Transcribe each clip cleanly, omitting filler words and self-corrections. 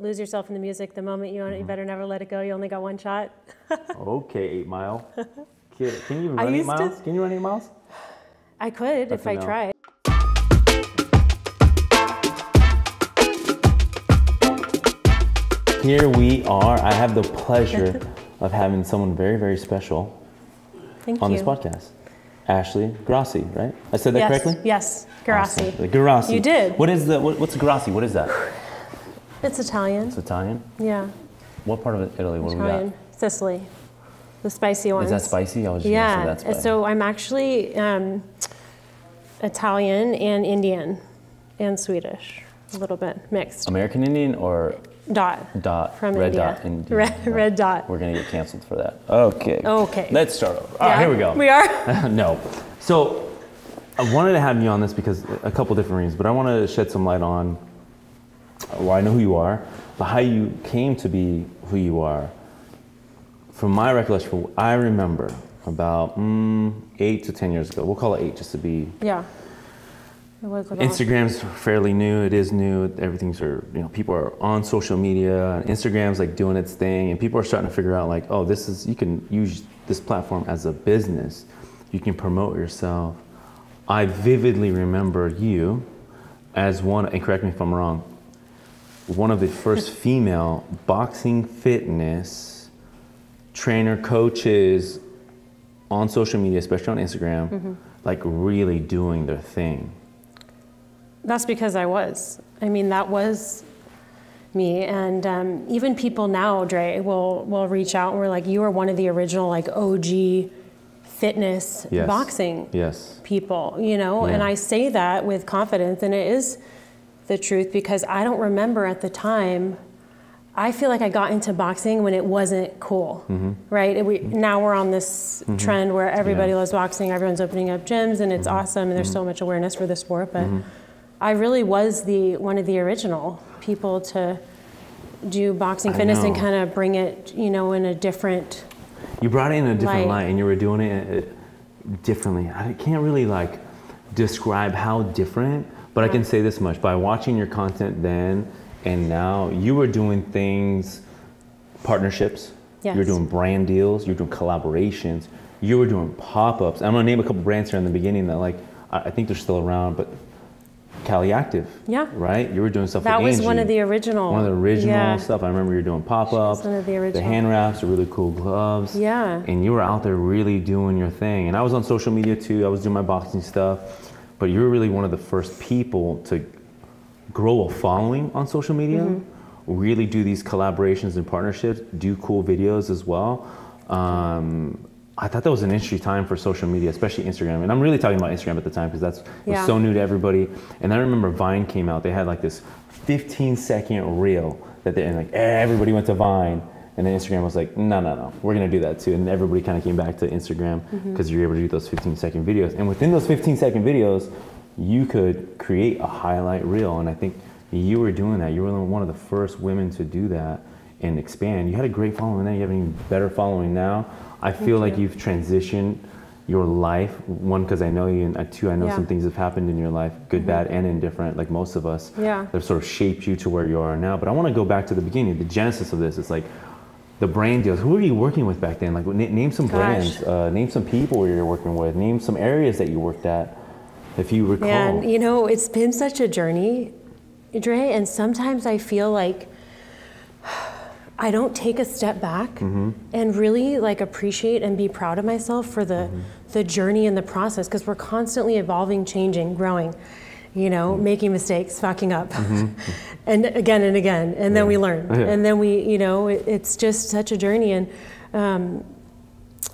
lose yourself in the music. The moment you own it, you better never let it go. You only got one shot. Okay, 8 Mile. Kid, can you run 8 miles? Can you run 8 miles? I could if I tried. Here we are. I have the pleasure of having someone very, very special on this podcast. Ashley Guarrasi, right? I said that correctly? Yes, Guarrasi. Awesome. Guarrasi. You did. What is what's Guarrasi? What is that? It's Italian. It's Italian? Yeah. What part of Italy? What Italian. do we got? Sicily. The spicy ones. Is that spicy? I was just gonna say that's spicy. So I'm actually Italian and Indian and Swedish, a little bit mixed. American Indian or? Dot. From Red India. Dot Indian. Red Dot. We're gonna get canceled for that. Okay. Okay. Let's start over. All right, here we go. We are? No. So I wanted to have you on this because a couple different reasons, but I want to shed some light on, well, I know who you are, but how you came to be who you are. From my recollection, I remember about 8 to 10 years ago. We'll call it 8 just to be. Yeah. It was about. Instagram's fairly new. It is new. Everything's people are on social media. Instagram's like doing its thing, and people are starting to figure out like, oh, you can use this platform as a business. You can promote yourself. I vividly remember you as one, and correct me if I'm wrong, one of the first female boxing fitness trainer coaches on social media, especially on Instagram, like really doing their thing. That's because I was. I mean, that was me. And even people now, Dre, will reach out and we're like, you are one of the original like OG fitness boxing people, And I say that with confidence, and it is the truth because I don't remember at the time. I feel like I got into boxing when it wasn't cool, right? Now we're on this trend where everybody loves boxing, everyone's opening up gyms, and it's awesome, and there's so much awareness for the sport, but I really was one of the original people to do boxing fitness and kind of bring it, in a different. You brought it in a different light, and you were doing it differently. I can't really like describe how different, but I can say this much: by watching your content then and now, you were doing things, partnerships. Yes. You were doing brand deals. You were doing collaborations. You were doing pop-ups. I'm gonna name a couple brands here in the beginning that like I think they're still around, but. Cali Active, right? You were doing stuff with Angie. That was one of the original stuff. I remember you were doing pop-ups, one of the original. The hand wraps, the really cool gloves. Yeah. And you were out there really doing your thing. And I was on social media too. I was doing my boxing stuff. But you were really one of the first people to grow a following on social media, really do these collaborations and partnerships, do cool videos as well. I thought that was an interesting time for social media, especially Instagram. And I'm really talking about Instagram at the time because it was so new to everybody. And I remember Vine came out. They had like this 15-second reel and like everybody went to Vine. And then Instagram was like, no, we're gonna do that too. And everybody kind of came back to Instagram because you're able to do those 15-second videos. And within those 15-second videos, you could create a highlight reel. And I think you were doing that. You were one of the first women to do that and expand. You had a great following then. You have an even better following now. I feel like you've transitioned your life, one, because I know you, and two, I know some things have happened in your life, good, bad, and indifferent, like most of us. Yeah. They've sort of shaped you to where you are now. But I want to go back to the beginning, the genesis of this. It's like the brand deals. Who were you working with back then? Like, name some brands, name some people you're working with, name some areas that you worked at, if you recall. And it's been such a journey, Dre, and sometimes I feel like I don't take a step back and really like appreciate and be proud of myself for the journey and the process, because we're constantly evolving, changing, growing, making mistakes, fucking up, and again, and then we learn, and then we, it's just such a journey. And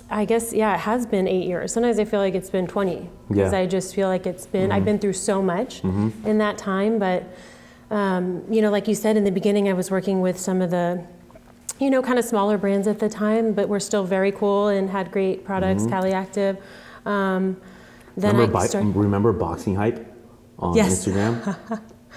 I guess, it has been 8 years. Sometimes I feel like it's been 20, because I just feel like it's been, I've been through so much in that time, but like you said in the beginning, I was working with some of the kind of smaller brands at the time, but we're still very cool and had great products, Cali Active. Remember Boxing Hype on Instagram?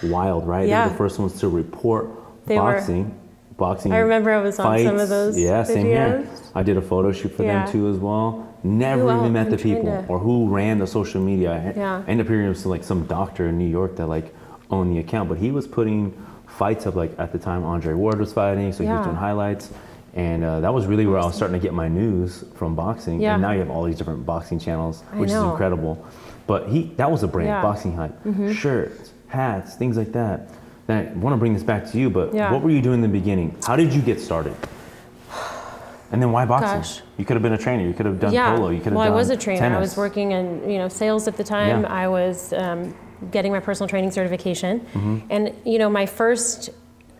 Wild, right? Yeah. They were the first ones to report boxing. I remember I was on some of those videos. Same here. I did a photo shoot for them too as well. Never even met the people or who ran the social media. I ended up hearing it was like some doctor in New York that like owned the account, but he was putting fights of, like, at the time Andre Ward was fighting, so he was Yeah. doing highlights. And that was really where I was starting to get my news from boxing. Yeah. And now you have all these different boxing channels, which is know. incredible. But that was a brand, Yeah. Boxing Hype. Shirts, hats, things like that. Then I want to bring this back to you, but Yeah. what were you doing in the beginning? How did you get started? And then why boxing? Gosh. You could have been a trainer. You could have done polo. You could have well, done I was a trainer. tennis. I was working in sales at the time. Yeah. I was getting my personal training certification, and my first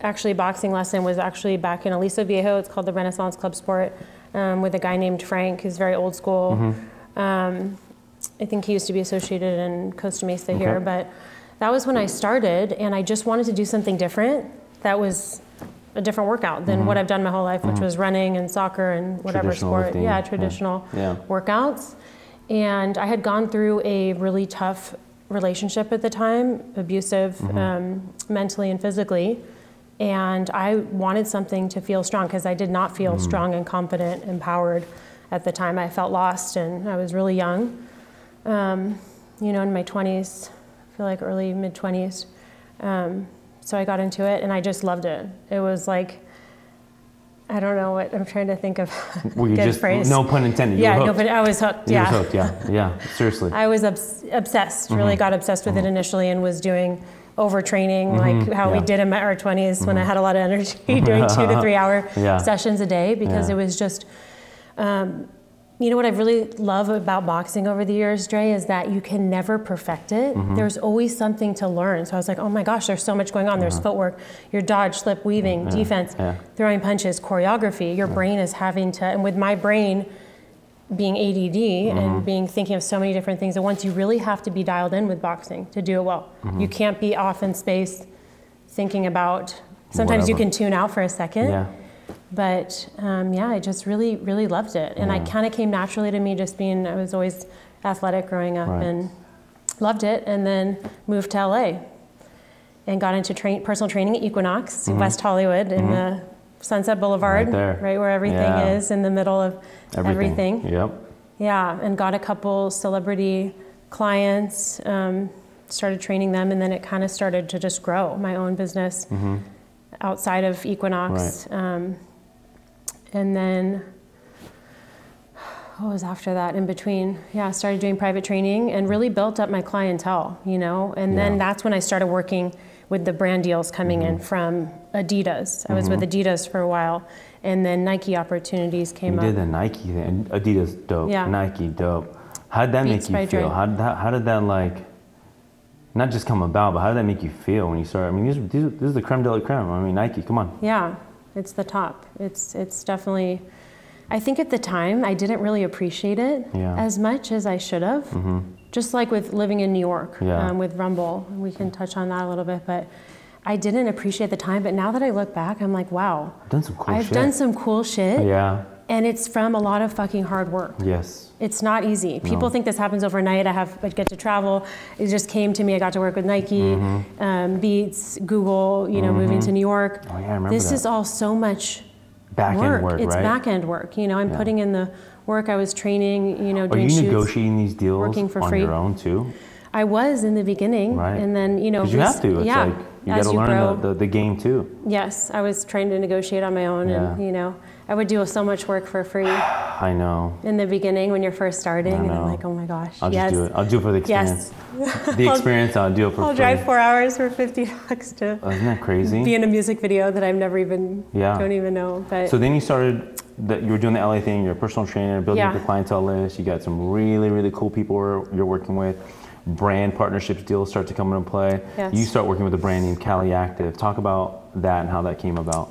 actually boxing lesson was actually back in Aliso Viejo. It's called the Renaissance Club Sport, with a guy named Frank, who's very old school. I think he used to be associated in Costa Mesa here, but that was when I started, and I just wanted to do something different. That was a different workout than what I've done my whole life, which was running and soccer and whatever sport. Lifting. Yeah, traditional workouts. And I had gone through a really tough relationship at the time, abusive, mentally and physically. And I wanted something to feel strong, because I did not feel strong and confident, empowered at the time. I felt lost, and I was really young, in my 20s, I feel like early, mid-20s. So I got into it, and I just loved it. It was like, I don't know what, I'm trying to think of Were you good just, phrase. no pun intended, you Yeah, were no, hooked. but I was hooked, You was hooked, yeah, seriously. I was obsessed, really got obsessed with it initially, and was doing overtraining, like how we did in our 20s when I had a lot of energy, doing 2 to 3 hour sessions a day, because it was just, what I really love about boxing over the years, Dre, is that you can never perfect it. There's always something to learn. So I was like, oh my gosh, there's so much going on. There's footwork, your dodge, slip, weaving, defense, throwing punches, choreography. Your brain is having to, and with my brain being ADD and thinking of so many different things at once, you really have to be dialed in with boxing to do it well. You can't be off in space thinking about, sometimes you can tune out for a second. But I just really, really loved it. And I kind of came naturally to me, just being, I was always athletic growing up and loved it. And then moved to LA and got into personal training at Equinox, West Hollywood, in the Sunset Boulevard, right where everything is, in the middle of everything. Yeah, and got a couple celebrity clients, started training them, and then it kind of started to just grow my own business outside of Equinox. And then, what was after that, in between? I started doing private training and really built up my clientele, and then that's when I started working with the brand deals coming in from Adidas. I was with Adidas for a while, and then Nike opportunities came up. You did the Nike thing, Adidas, dope, Nike, dope. How did that make you feel? How did that, like, not just come about, but how did that make you feel when you started? I mean, this is the creme de la creme. I mean, Nike, come on. Yeah, it's the top. It's definitely, I think at the time, I didn't really appreciate it as much as I should have. Just like with living in New York, with Rumble. We can touch on that a little bit, but I didn't appreciate the time. But now that I look back, I'm like, wow. I've done some cool shit. Yeah. And it's from a lot of fucking hard work. Yes. It's not easy. People think this happens overnight. I get to travel. It just came to me. I got to work with Nike, Beats, Google, moving to New York. Oh, yeah, I remember This that. is all so much back-end work, It's right? back-end work. I'm putting in the work. I was training, doing Are you shoots, negotiating these deals working for on free. your own too? I was in the beginning. Right. And then, Because you have to. It's like, you got to learn the game too. Yes, I was trying to negotiate on my own, and I would do so much work for free. I know. In the beginning, when you're first starting, and I'm like, oh my gosh, I'll just do it. I'll do it for the experience. Yes. The experience, I'll do it for free. I'll drive 4 hours for $50 to Isn't that crazy? be in a music video that I've never even, don't even know. But so then you started, you were doing the LA thing, you're a personal trainer, building up your clientele list, you got some really, really cool people you're working with. Brand partnerships deals start to come into play. Yes. You start working with a brand named Cali Active. Talk about that and how that came about.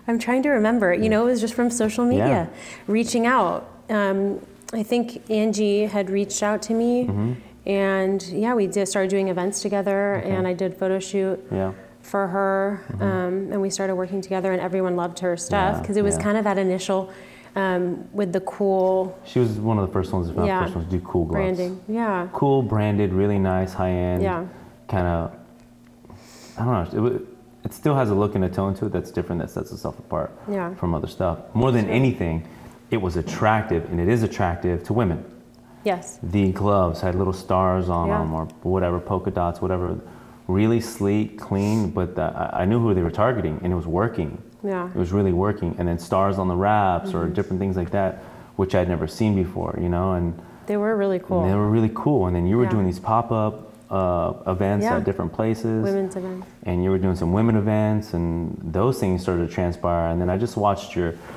I'm trying to remember. It was just from social media, reaching out. I think Angie had reached out to me, and we started doing events together, and I did photo shoot for her, and we started working together, and everyone loved her stuff because it was kind of that initial. With the cool. She was one of the first ones, if not the first ones, to do cool gloves. Branding, Cool, branded, really nice, high end. Kind of, I don't know. It still has a look and a tone to it that's different, that sets itself apart from other stuff. More than anything, it was attractive, and it is attractive to women. Yes. The gloves had little stars on them or whatever, polka dots, whatever. Really sleek, clean, but I knew who they were targeting, and it was working. Yeah. It was really working. And then stars on the wraps or different things like that, which I'd never seen before, you know. And they were really cool. They were really cool. And then you were doing these pop-up events at different places. Women's events. And you were doing some women events, and those things started to transpire. And then I just watched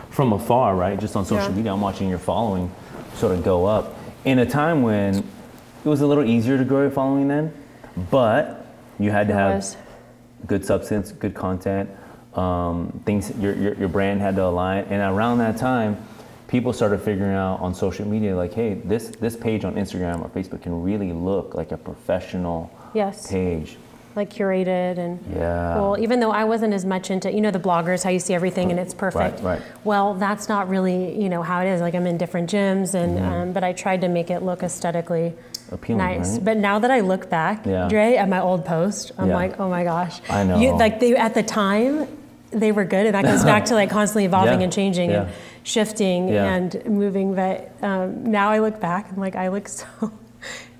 from afar, right, just on social media, I'm watching your following sort of go up. In a time when it was a little easier to grow your following then, but you had to have good substance, good content, things, your brand had to align. And around that time, people started figuring out on social media, like, hey, this page on Instagram or Facebook can really look like a professional page. Like curated and well, even though I wasn't as much into, you know, the bloggers, how you see everything and it's perfect. Right. Well, that's not really, you know, how it is. Like I'm in different gyms and, but I tried to make it look aesthetically appealing, nice. Right? But now that I look back, Dre, at my old post, I'm like, oh my gosh. I know. At the time, they were good. And that goes back to like constantly evolving and changing and shifting and moving. But now I look back, I'm like, I look so...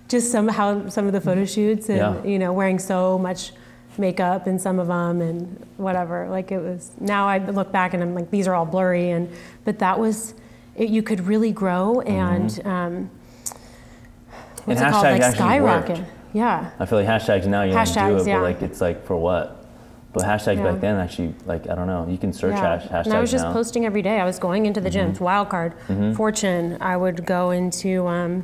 Just somehow some of the photo shoots and you know, wearing so much makeup in some of them and whatever, like it was, now I look back and I'm like, these are all blurry, but that was you could really grow and what's it called, like skyrocket. I feel like hashtags now you don't do it, but like it's like for what? But hashtags back then actually, like, I don't know, you can search hashtags. And I was just posting every day. I was going into the gyms, Wildcard, Fortune. I would go into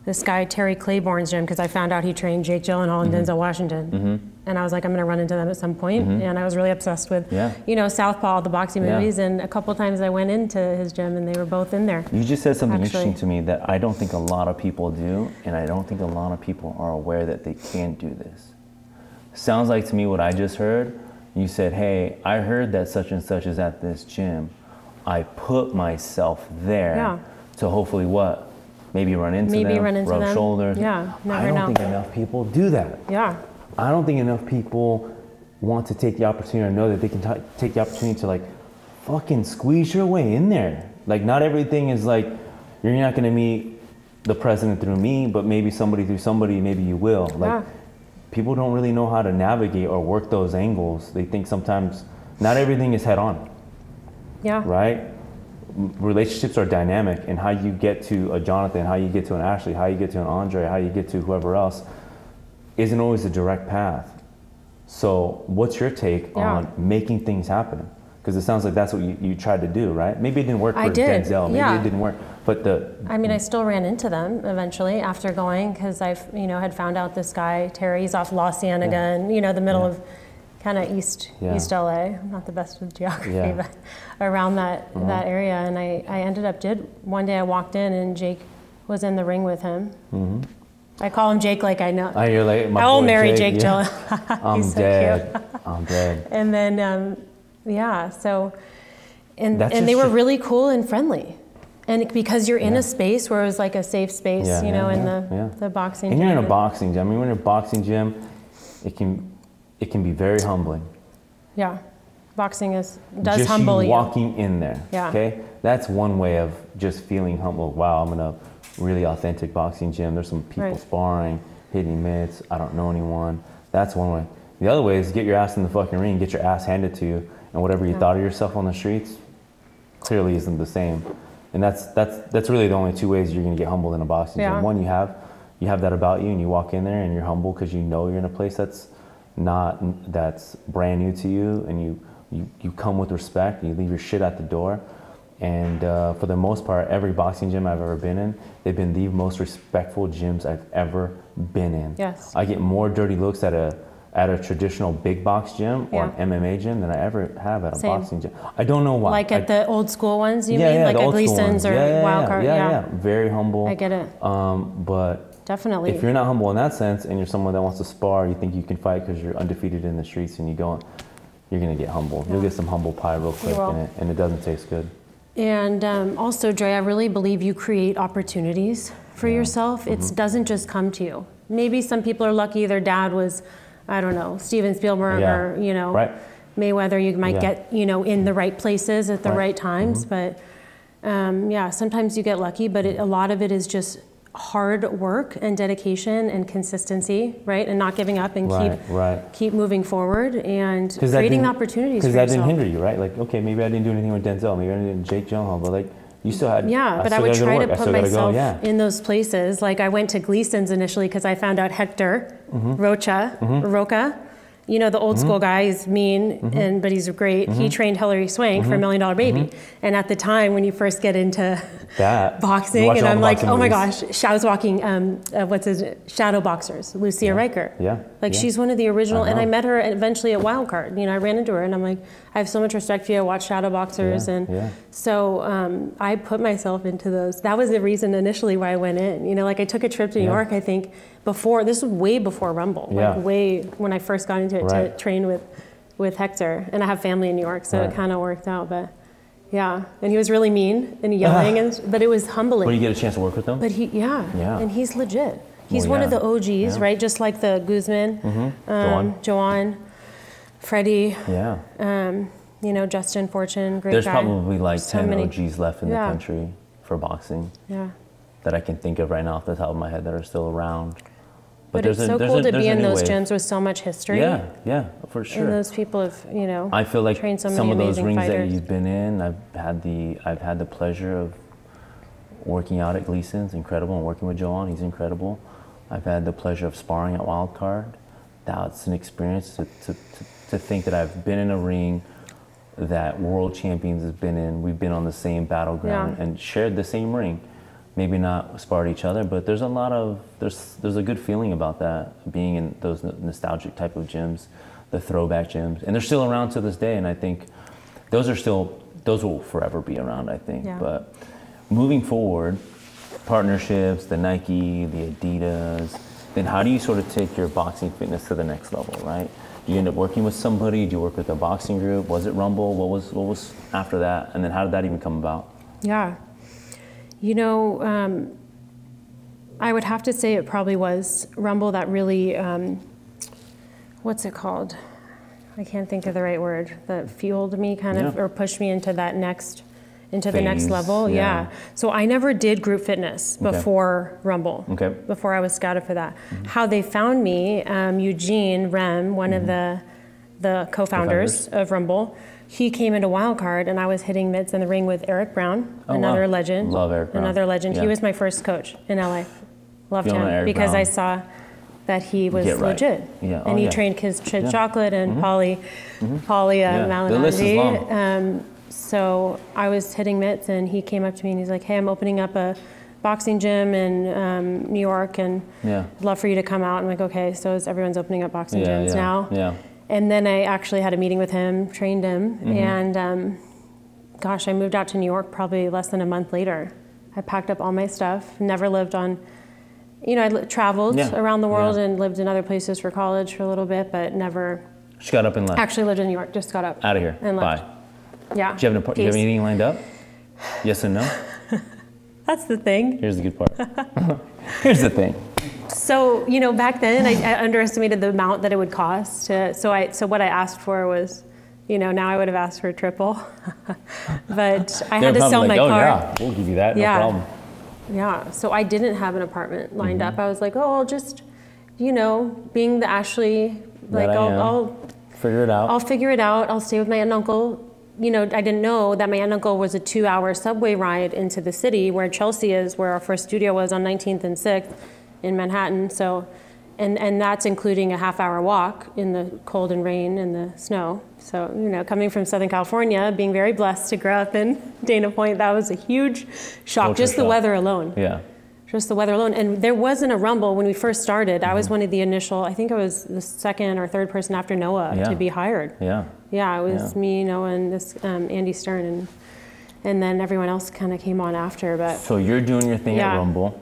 this guy, Terry Claiborne's gym, because I found out he trained Jake Gyllenhaal and Denzel Washington. And I was like, I'm gonna run into them at some point. And I was really obsessed with, you know, Southpaw, the boxing movies, and a couple times I went into his gym and they were both in there. You just said something interesting to me that I don't think a lot of people do, and I don't think a lot of people are aware that they can do this. Sounds like to me what I just heard, you said, hey, I heard that such and such is at this gym. I put myself there to hopefully what? Maybe run into them, rub shoulders. I don't think enough people do that. I don't think enough people want to take the opportunity or know that they can take the opportunity to like fucking squeeze your way in there. Like not everything is like, you're not gonna meet the president through me, but maybe somebody through somebody, maybe you will. Like people don't really know how to navigate or work those angles. They think sometimes not everything is head on. Right? Relationships are dynamic, and how you get to a Jonathan, how you get to an Ashley, how you get to an Andre, how you get to whoever else isn't always a direct path. So what's your take on making things happen? Because it sounds like that's what you tried to do, right? Maybe it didn't work for Denzel, maybe it didn't work, but I mean, I still ran into them eventually after going, because I had found out this guy, Terry, he's off La Cienega and, you know, the middle of kind of East LA. I'm not the best with geography, but around that area. And I ended up one day I walked in and Jake was in the ring with him. I call him Jake like I know. You're like, I will marry Jake Gyllenhaal. I'm dead. So cute. I'm dead. And then, so, and they were really cool and friendly. And because you're in a space where it was like a safe space, you know, in the boxing gym. And you're in a boxing gym. I mean, when you're in a boxing gym, it can be very humbling. Boxing does just humble you. Walking in there, okay? That's one way of just feeling humble. Wow, I'm in a really authentic boxing gym. There's some people sparring, hitting mitts. I don't know anyone. That's one way. The other way is get your ass in the fucking ring, get your ass handed to you, and whatever you thought of yourself on the streets clearly isn't the same. And that's really the only two ways you're gonna get humbled in a boxing gym. One, you have that about you, and you walk in there and you're humble because you know you're in a place that's brand new to you, and you come with respect, and you leave your shit at the door. And for the most part, every boxing gym I've ever been in, they've been the most respectful gyms I've ever been in. I get more dirty looks at a traditional big box gym or an MMA gym than I ever have at a boxing gym. I don't know why. Like at the old school ones, you mean? Like at Gleason's or Wildcard? Very humble. I get it. But definitely. If you're not humble in that sense, and you're someone that wants to spar, you think you can fight because you're undefeated in the streets, and you're gonna get humble. You'll get some humble pie real quick, and it doesn't taste good. And also, Dre, I really believe you create opportunities for yourself. It doesn't just come to you. Maybe some people are lucky their dad was, I don't know, Steven Spielberg or, you know, Mayweather. You might get, you know, in the right places at the right times. But sometimes you get lucky, but a lot of it is just hard work and dedication and consistency, right? And not giving up and keep moving forward and creating opportunities for yourself. Because that didn't hinder you, right? Like, okay, maybe I didn't do anything with Denzel, maybe I didn't do Jake Gyllenhaal, but like, you still had, but I would try to put myself in those places. Like I went to Gleason's initially because I found out Hector Roca, you know, the old school guy, he's mean, but he's great. He trained Hilary Swank for $1 Million Baby. And at the time when you first get into boxing, and I'm like, oh my gosh, I was walking, Shadow Boxers, Lucia Riker. Like she's one of the original, and I met her eventually at Wildcard. You know, I ran into her and I'm like, I have so much respect for you. I watched Shadow Boxers. So I put myself into those. That was the reason initially why I went in. You know, like I took a trip to New York, I think, this was way before Rumble, like way when I first got into it to train with Hector. And I have family in New York, so it kind of worked out. But yeah, and he was really mean and yelling, but it was humbling. But you get a chance to work with him? But and he's legit. He's one of the OGs, right? Just like the Guzman, Joanne, Freddie, you know, Justin Fortune, great guy. There's probably like 10 OGs left in the country for boxing that I can think of right now off the top of my head that are still around. But it's so cool to be in those gyms with so much history. Yeah, for sure. And those people have, you know, I feel like trained so many some of those amazing rings fighters. that you've been in, I've had the pleasure of working out at Gleason's, incredible, and working with Joanne, he's incredible. I've had the pleasure of sparring at Wildcard. That's an experience to think that I've been in a ring that world champions have been in. We've been on the same battleground and shared the same ring. Maybe not sparred each other, but there's a good feeling about that, being in those nostalgic type of gyms, the throwback gyms, and they're still around to this day. And I think those will forever be around, I think. But moving forward, partnerships, the Nike, the Adidas, then how do you sort of take your boxing fitness to the next level, right? Do you end up working with somebody? Do you work with a boxing group? Was it Rumble? What was after that? And then how did that even come about? You know, I would have to say it probably was Rumble that really, what's it called? I can't think of the right word, that fueled me kind of, or pushed me into that next, the next level. So I never did group fitness before Rumble, before I was scouted for that. How they found me, Eugene Rem, one of the co-founders of Rumble, he came into Wildcard, and I was hitting mitts in the ring with Eric Brown, another legend. Love Eric Brown. Another legend. He was my first coach in LA. Loved him because I saw that he was legit. And he trained Kids Chocolate and Polly Malignaggi. The list is long. So I was hitting mitts, and he came up to me and he's like, "Hey, I'm opening up a boxing gym in New York, and I'd love for you to come out." I'm like, "Okay." So everyone's opening up boxing gyms now. And then I actually had a meeting with him, trained him, and gosh, I moved out to New York probably less than a month later. I packed up all my stuff, never lived on, you know, I traveled around the world and lived in other places for college for a little bit, but never. Just got up and left. Actually lived in New York, just got up. Out of here, and left. Bye. Yeah. Do you have anything lined up? Yes and no? That's the thing. Here's the good part. Here's the thing. So, you know, back then I underestimated the amount that it would cost. So what I asked for was, you know, now I would have asked for a triple. But I had to sell my car. Yeah, we'll give you that, no problem. Yeah, so I didn't have an apartment lined up. I was like, oh, I'll just, you know, being the Ashley, like I'll figure it out. I'll figure it out. I'll stay with my aunt and uncle. You know, I didn't know that my aunt and uncle was a 2-hour subway ride into the city where Chelsea is, where our first studio was on 19th and 6th in Manhattan. So, and that's including a half-hour walk in the cold and rain and the snow. So, you know, coming from Southern California, being very blessed to grow up in Dana Point, that was a huge shock. Just the weather alone. Yeah. Just the weather alone. And there wasn't a Rumble when we first started. I was one of the initial, I think I was the second or third person after Noah to be hired. Yeah, it was me, Noah, and this Andy Stern, and then everyone else kind of came on after. But so you're doing your thing at Rumble.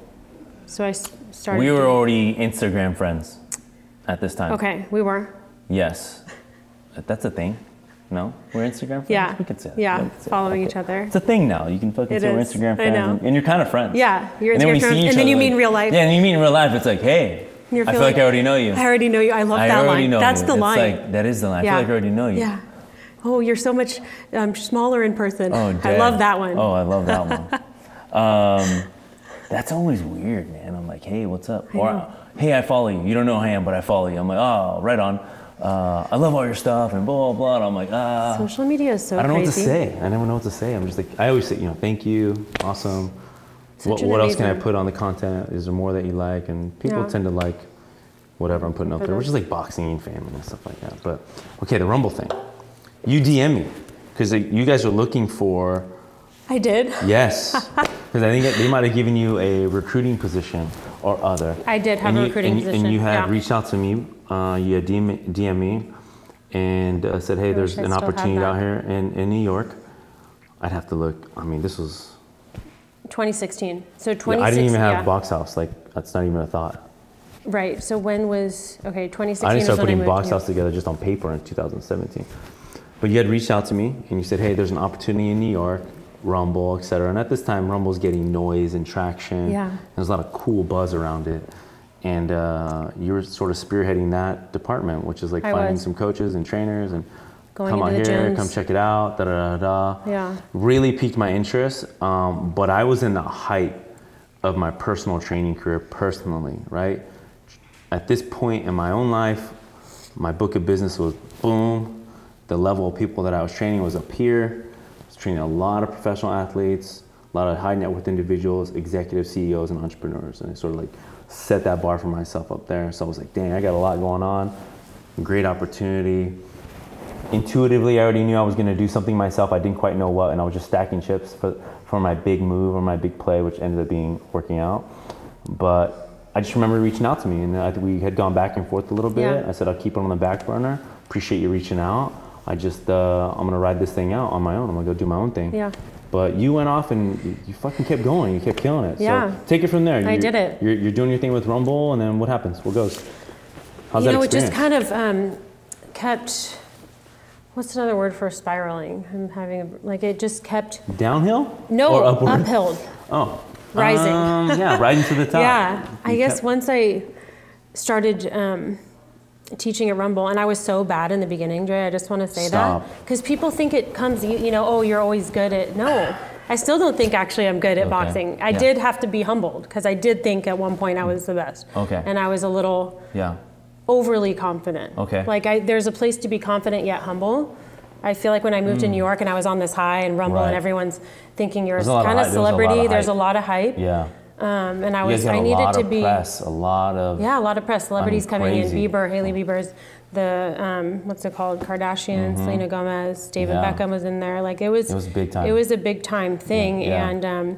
So I started. We were already Instagram friends at this time. Okay, we were. Yes, that's a thing. No, we're Instagram friends. Yeah, we could say that. Yeah, following each other. It's a thing now. You can fucking say we're Instagram friends, and you're kind of friends. Yeah, you're Instagram friends, and then you meet in real life. Yeah, and you meet in real life. It's like, hey. I feel like I already know you. I already know you. I love that line. That's the line. Like, that is the line. I feel like I already know you. Yeah. Oh, you're so much smaller in person. Oh, I love that one. Oh, I love that one. That's always weird, man. I'm like, hey, what's up? Or, hey, I follow you. You don't know who I am, but I follow you. I'm like, oh, right on. I love all your stuff and blah, blah, blah. And I'm like, Social media is so crazy. I don't know what to say. I never know what to say. I'm just like, I always say, thank you, awesome. What else can I put on the content? Is there more that you like? And people tend to like whatever I'm putting up there, which is like boxing and family and stuff like that. But okay, the Rumble thing. You DM me because you guys are looking for. I did. Yes, because I think they might have given you a recruiting position or other. I did have a recruiting position. And you had reached out to me. You had DM me and said, hey, there's an opportunity out here in New York. I'd have to look. I mean, this was 2016. So 2016. I didn't even have Box House. Like, that's not even a thought. Right. So when was 2016? I didn't start putting Box House together just on paper in 2017. But you had reached out to me and you said, hey, there's an opportunity in New York, Rumble, etc. And at this time, Rumble's getting noise and traction. Yeah. There's a lot of cool buzz around it. And you were sort of spearheading that department, which is like finding some coaches and trainers and come out here, come check it out, da da da da. Yeah. Really piqued my interest. But I was in the height of my personal training career personally, right? At this point in my own life, my book of business was boom. The level of people that I was training was up here. I was training a lot of professional athletes, a lot of high net worth individuals, executive CEOs and entrepreneurs. And I sort of like set that bar for myself up there. So I was like, dang, I got a lot going on. Great opportunity. Intuitively, I already knew I was going to do something myself. I didn't quite know what, and I was just stacking chips for my big move or my big play, which ended up being working out. But I just remember reaching out to me, and I think we had gone back and forth a little bit. Yeah. I said, I'll keep it on the back burner. Appreciate you reaching out. I'm going to ride this thing out on my own. I'm going to go do my own thing. Yeah. But you went off and you fucking kept going. You kept killing it. Yeah. So take it from there. I did it. You're doing your thing with Rumble, and then what happens? What goes? How's that experience? It just kind of kept, what's another word for spiraling? I'm having, it just kept. Downhill? No, or upward? uphill. Oh. Rising. Yeah, riding to the top. Yeah. I guess once I started teaching at Rumble, and I was so bad in the beginning, Dre, I just want to say that. Because people think it comes, oh, you're always good at, no. I still don't think actually I'm good at boxing. I did have to be humbled, because I did think at one point I was the best. Okay. And I was a little overly confident. Okay. There's a place to be confident yet humble. I feel like when I moved to New York and I was on this high and Rumble and everyone's thinking you're kind of celebrity, there's a lot of hype. Yeah. And I needed to be a lot of press. Celebrities coming in, Bieber, Hailey Bieber's, the what's it called, Kardashians, Selena Gomez, David Beckham was in there. Like it was big time. It was a big time thing, and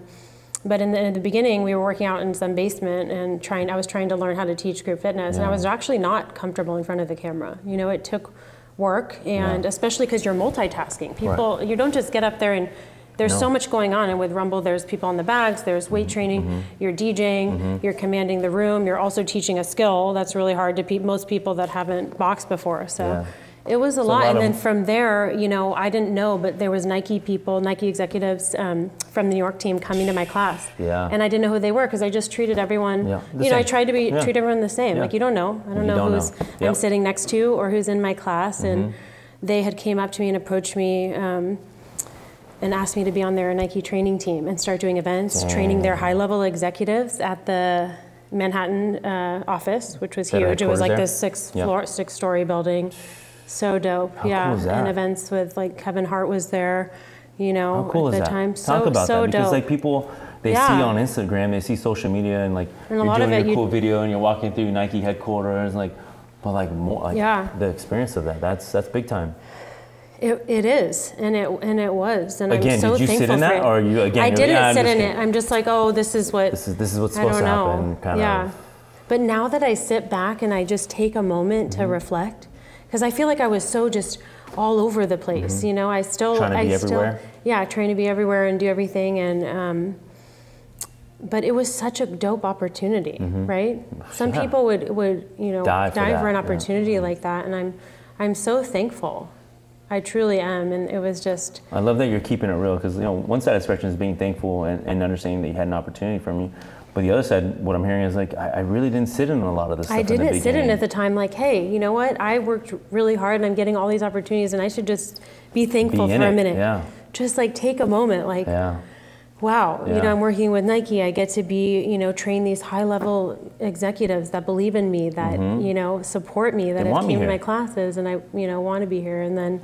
but in the beginning we were working out in some basement and I was trying to learn how to teach group fitness, and I was actually not comfortable in front of the camera. It took work, and especially because you're multitasking. People, you don't just get up there and. There's so much going on, and with Rumble, there's people on the bags, there's weight training, you're DJing, you're commanding the room, you're also teaching a skill that's really hard to most people that haven't boxed before. So it was a lot. And then from there, I didn't know, but there was Nike executives from the New York team coming to my class. Yeah. And I didn't know who they were, because I just treated everyone, I tried to treat everyone the same. Like, you don't know. I don't know who's I'm sitting next to or who's in my class. And they had came up to me and approached me, and asked me to be on their Nike training team and start doing events, training their high-level executives at the Manhattan office, which was huge. It was like this six-story building. So dope. How cool is that? And events with Kevin Hart was there, How cool at is the that? time. Talk about that, because people, they see on Instagram, they see social media, and you're doing your cool video and you're walking through Nike headquarters, but more the experience of that's big time. It is, and it was, and again, I'm so did you thankful sit in that, for it. or you again? I didn't sit in it. I'm just like, oh, this is what's supposed to happen. Kind of. But now that I sit back and I just take a moment to reflect, because I feel like I was so just all over the place. I still trying to be everywhere. Trying to be everywhere and do everything, and but it was such a dope opportunity, right? Some people would die for an opportunity like that, and I'm so thankful. I truly am, and it was just. I love that you're keeping it real, because one side of the spectrum is being thankful and understanding that you had an opportunity from me, but the other side, what I'm hearing is I really didn't sit in a lot of this stuff. I didn't sit in at the time. Hey, you know what? I worked really hard, and I'm getting all these opportunities, and I should just be thankful for a minute. Yeah. Just take a moment, wow, you know, I'm working with Nike. I get to be, you know, train these high-level executives that believe in me, that, you know, support me, that have came to my classes, and I, you know, want to be here. And then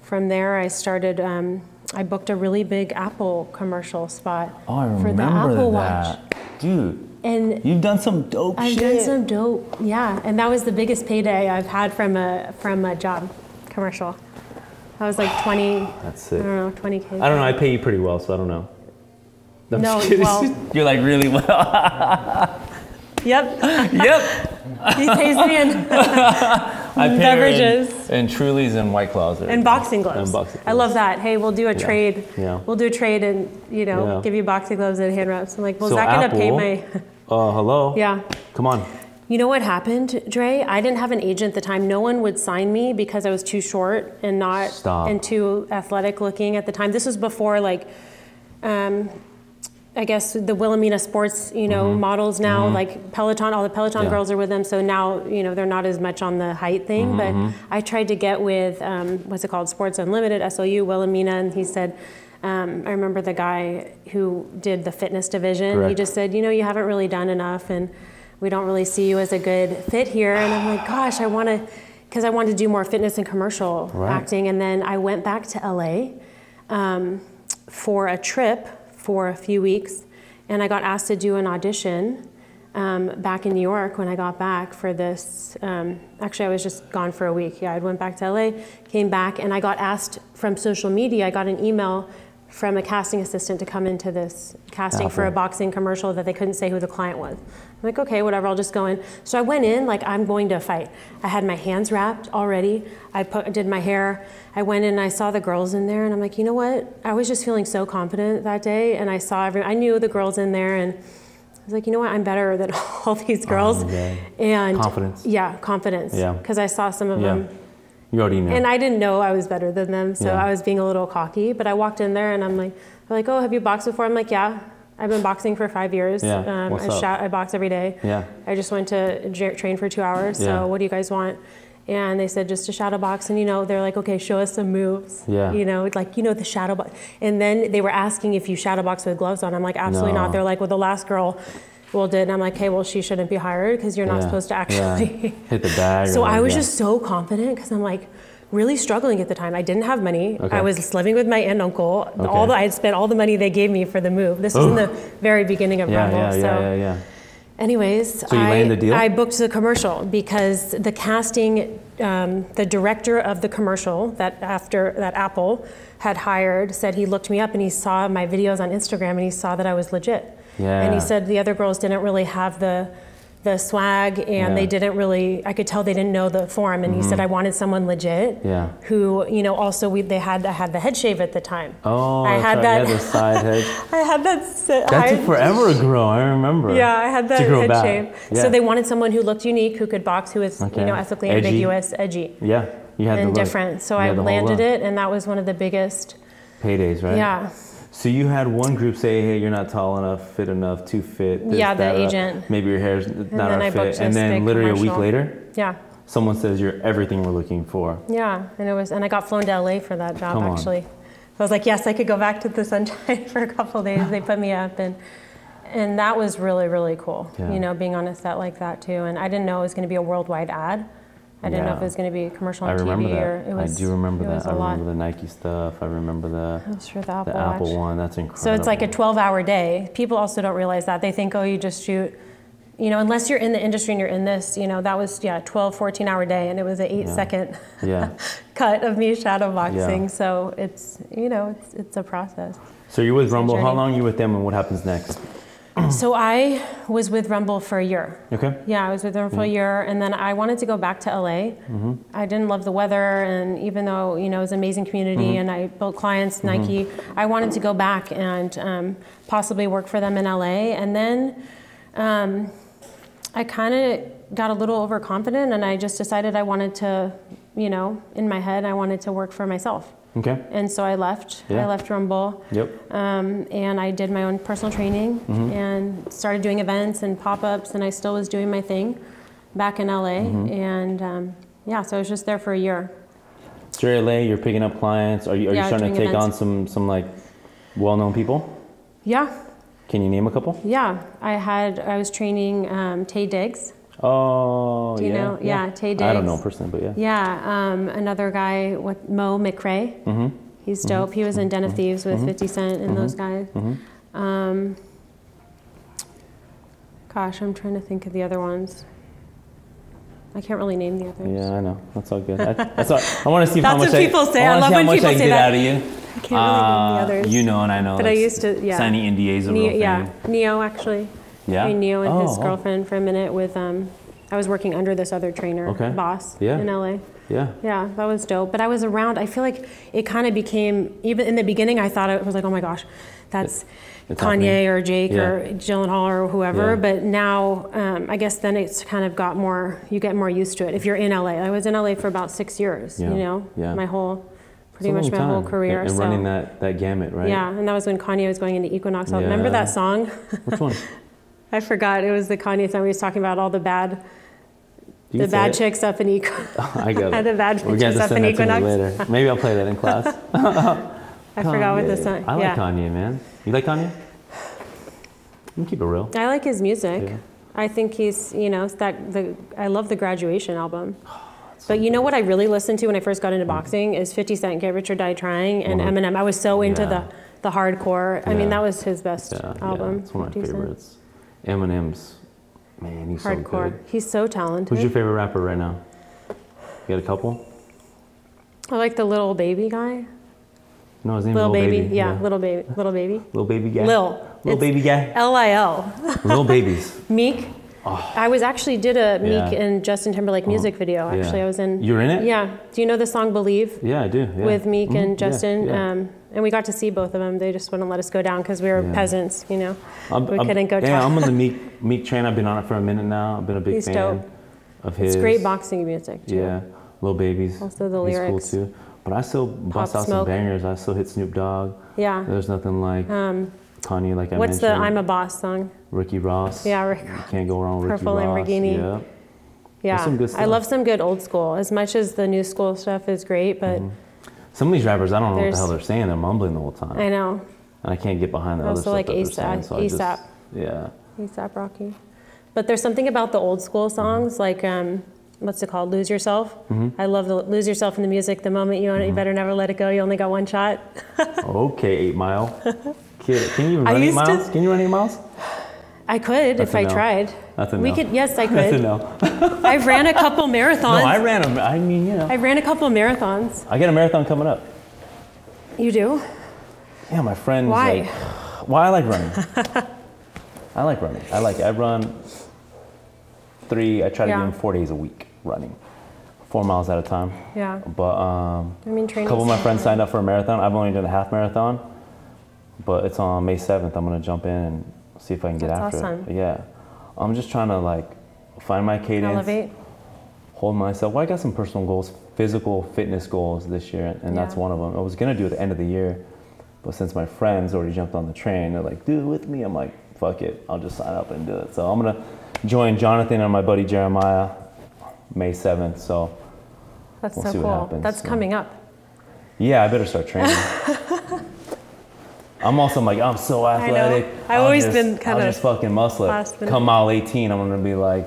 from there, I started, I booked a really big Apple commercial spot for the Apple Watch. Dude, and you've done some dope shit. I've done some dope, yeah. And that was the biggest payday I've had from a job commercial. I was like 20, that's it. I don't know, 20K. I don't know, I pay you pretty well, so I don't know. I'm no, just kidding. well. You're like really well. Yep. Yep. He pays me in beverages. And Trulies and White Claws. And boxing gloves. I love that. Hey, we'll do a trade. Yeah. We'll do a trade and, you know, give you boxing gloves and hand wraps. I'm like, well, so is that going to pay my... hello? Yeah. Come on. You know what happened, Dre? I didn't have an agent at the time. No one would sign me because I was too short and not and too athletic looking at the time. This was before, like, I guess the Wilhelmina sports, you know, models now, like Peloton, all the Peloton girls are with them. So now, you know, they're not as much on the height thing. But I tried to get with, what's it called, Sports Unlimited, SLU, Wilhelmina, and he said, I remember the guy who did the fitness division. Correct. He just said, you know, you haven't really done enough, and we don't really see you as a good fit here. And I'm like, gosh, I want to, because I wanted to do more fitness and commercial acting. And then I went back to LA for a trip for a few weeks, and I got asked to do an audition back in New York when I got back for this. Actually, I was just gone for a week. Yeah, I went back to LA, came back, and I got asked from social media. I got an email from a casting assistant to come into this casting for a boxing commercial that they couldn't say who the client was. I'm like, okay, whatever, I'll just go in. So I went in like I'm going to fight. I had my hands wrapped already. I did my hair. I went in and I saw the girls in there, and I'm like, you know what? I was just feeling so confident that day, and I saw I knew the girls in there, and I was like, you know what? I'm better than all these girls. And confidence. Yeah, confidence. Yeah. Because I saw some of them. You already knew. And I didn't know I was better than them, so I was being a little cocky. But I walked in there, and I'm like, they're like, oh, have you boxed before? I'm like, yeah. I've been boxing for 5 years. Yeah. I box every day. Yeah. I just went to train for 2 hours. So what do you guys want? And they said just a shadow box, and you know, they're like, okay, show us some moves. Yeah. You know, like, you know, the shadow box. And then they were asking if you shadow box with gloves on. I'm like, absolutely not. They're like, well, the last girl did. And I'm like, hey, well, she shouldn't be hired because you're not supposed to actually hit the bag. So I was just so confident because I'm like really struggling at the time. I didn't have money. I was living with my aunt and uncle. I had spent all the money they gave me for the move. This was in the very beginning of Rumble. Anyways, so you landed the deal? I booked the commercial because the casting, the director of the commercial that Apple had hired said he looked me up and he saw my videos on Instagram and he saw that I was legit. And he said the other girls didn't really have the swag, and they didn't really, I could tell they didn't know the form, and he said I wanted someone legit who, you know, also I had the head shave at the time. Oh, I had that. You had the side head. I had that. That took forever to grow, I remember. Yeah, I had that head shave. So they wanted someone who looked unique, who could box, who was, you know, ethically ambiguous, edgy. Yeah, you had and different. So I landed it, and that was one of the biggest paydays, right? Yeah. So you had one group say, hey, you're not tall enough, fit enough, too fit. This, the agent. Maybe your hair's not our fit. And then literally a week later, someone says you're everything we're looking for. Yeah, and I got flown to LA for that job actually. So I was like, yes, I could go back to the Sunshine for a couple of days. They put me up, and that was really, really cool. You know, being on a set like that too. And I didn't know it was going to be a worldwide ad. I didn't know if it was going to be a commercial on TV or it was. I do remember that. I remember the Nike stuff. I remember the Apple one. That's incredible. So it's like a 12-hour day. People also don't realize that. They think, oh, you just shoot, you know, unless you're in the industry and you're in this, you know, that was 12, 14-hour day, and it was an 8-second cut of me shadow boxing. So it's, you know, it's a process. So you're with Rumble. How long are you with them, and what happens next? So I was with Rumble for a year. Okay. Yeah, I was with them for a year, and then I wanted to go back to LA. I didn't love the weather, and even though, you know, it was an amazing community and I built clients, Nike, I wanted to go back and possibly work for them in LA. And then I kind of got a little overconfident, and I just decided I wanted to, you know, in my head, I wanted to work for myself. Okay. And so I left. I left Rumble. And I did my own personal training and started doing events and pop-ups, and I still was doing my thing back in LA. And so I was just there for a year. So you're LA, you're picking up clients. Are you starting to take on some like well-known people? Yeah. Can you name a couple? Yeah, I was training Tay Diggs. Oh, Do you know? Yeah, Tay Diggs. I don't know personally, but yeah. Yeah, another guy, Mo McRae. Mm-hmm. He's dope. He was in Den of Thieves with 50 Cent and those guys. Gosh, I'm trying to think of the other ones. I can't really name the others. Yeah, I know. That's all good. That's all, I want to see how much That's what people say. I love when people say that. Out of you. I can't really name the others. You know, and I know. But I used to, yeah. Signing NDAs are real thing. Yeah, Neo actually. Yeah. Neo and his girlfriend for a minute with, I was working under this other trainer, boss in LA. Yeah. Yeah, that was dope. But I was around, I feel like it kind of became, even in the beginning, I thought it was like, oh my gosh, that's Kanye or Jake or Gyllenhaal or whoever. Yeah. But now, I guess then it's kind of got more, you get more used to it. If you're in LA, I was in LA for about 6 years, you know, my whole, pretty much my whole career. And running that gamut, right? Yeah, and that was when Kanye was going into Equinox. Remember that song? Which one? I forgot. It was the Kanye song. We was talking about all the bad chicks up in Equinox. I got it. The bad chicks up in Equinox. Later. Maybe I'll play that in class. I forgot what the song. I like Kanye, man. You like Kanye? You can keep it real. I like his music. Yeah. I think he's, you know, I love the Graduation album. But you know what I really listened to when I first got into boxing is 50 Cent, Get Rich or Die Trying, and Eminem. I was so into the hardcore. I mean, that was his best album. It's one of my favorites. Eminem's, man, he's hardcore. So good. He's so talented. Who's your favorite rapper right now? You got a couple? I like the Lil Baby guy. No, his name is Lil Baby. Yeah, Little Baby. Little Baby guy. Lil Baby guy. L-I-L. Lil Babies. Meek. Oh. I actually did a Meek and Justin Timberlake music video. Actually, I was in. You're in it? Yeah. Do you know the song "Believe"? Yeah, I do. Yeah. With Meek and Justin, and we got to see both of them. They just wouldn't let us go down because we were peasants, you know. We couldn't go. Yeah, I'm on the Meek train. I've been on it for a minute now. I've been a big fan of his. It's great boxing music too. Yeah, Lil Babies. Also the lyrics. He's cool too. But I still bust out some bangers. I still hit Snoop Dogg. Yeah. There's nothing like Kanye, like I mentioned. What's the I'm a Boss song? Ricky Ross. Yeah, Ricky Ross. Can't go wrong with Ricky Purple Ross. Lamborghini. Yeah. Yeah. Some good stuff. I love some good old school. As much as the new school stuff is great, but some of these rappers, I don't know what the hell they're saying. They're mumbling the whole time. I know. And I can't get behind the other stuff like that they're saying. So ASAP. Yeah. ASAP Rocky. But there's something about the old school songs, like what's it called? Lose Yourself. I love the Lose Yourself in the music. The moment you own it, you better never let it go. You only got one shot. Okay, 8 Mile. Kid, can you even run 8 miles? Can you run 8 miles? I could if I tried. That's a no. Yes, I could. That's a no. I've ran a couple marathons. No, I ran a couple marathons. I got a marathon coming up. You do? Yeah, my friend's Why? Why I like running. I like running. I like it. I run I try to do them 4 days a week running. 4 miles at a time. Yeah. But a couple of my friends signed up for a marathon. I've only done a half marathon, but it's on May 7th. I'm gonna jump in and see if I can get after awesome. it. Yeah. I'm just trying to find my cadence. Elevate. Hold myself. Well, I got some personal goals, physical fitness goals this year, and that's one of them. I was gonna do it at the end of the year, but since my friends already jumped on the train, they're like, "Do it with me." I'm like, "Fuck it, I'll just sign up and do it." So I'm gonna join Jonathan and my buddy Jeremiah May 7th. So we'll see cool. what happens. That's coming up. Yeah, I better start training. I'm also I'm so athletic. I've always been I'll just fucking muscle it. Come mile 18, I'm gonna be like,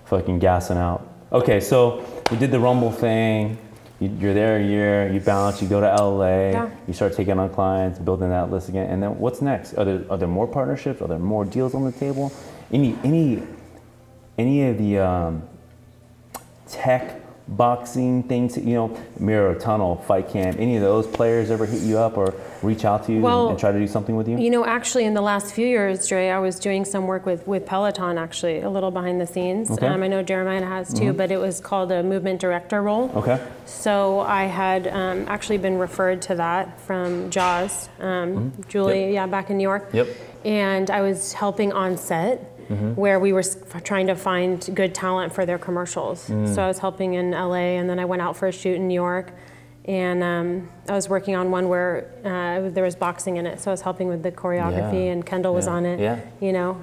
fucking gassing out. Okay, so we did the Rumble thing. You're there a year, you bounce, you go to LA, you start taking on clients, building that list again, and then what's next? Are there more partnerships? Are there more deals on the table? Any of the tech boxing things, Mirror Tunnel, Fight Camp, any of those players ever hit you up or reach out to you and try to do something with you? Actually in the last few years, Dre, I was doing some work with Peloton, actually, a little behind the scenes. Okay. I know Jeremiah has too, but it was called a movement director role. Okay. So I had actually been referred to that from Jaws, Julie, back in New York. Yep. And I was helping on set. Where we were trying to find good talent for their commercials. So I was helping in LA, and then I went out for a shoot in New York, and I was working on one where there was boxing in it. So I was helping with the choreography, and Kendall was on it. Yeah.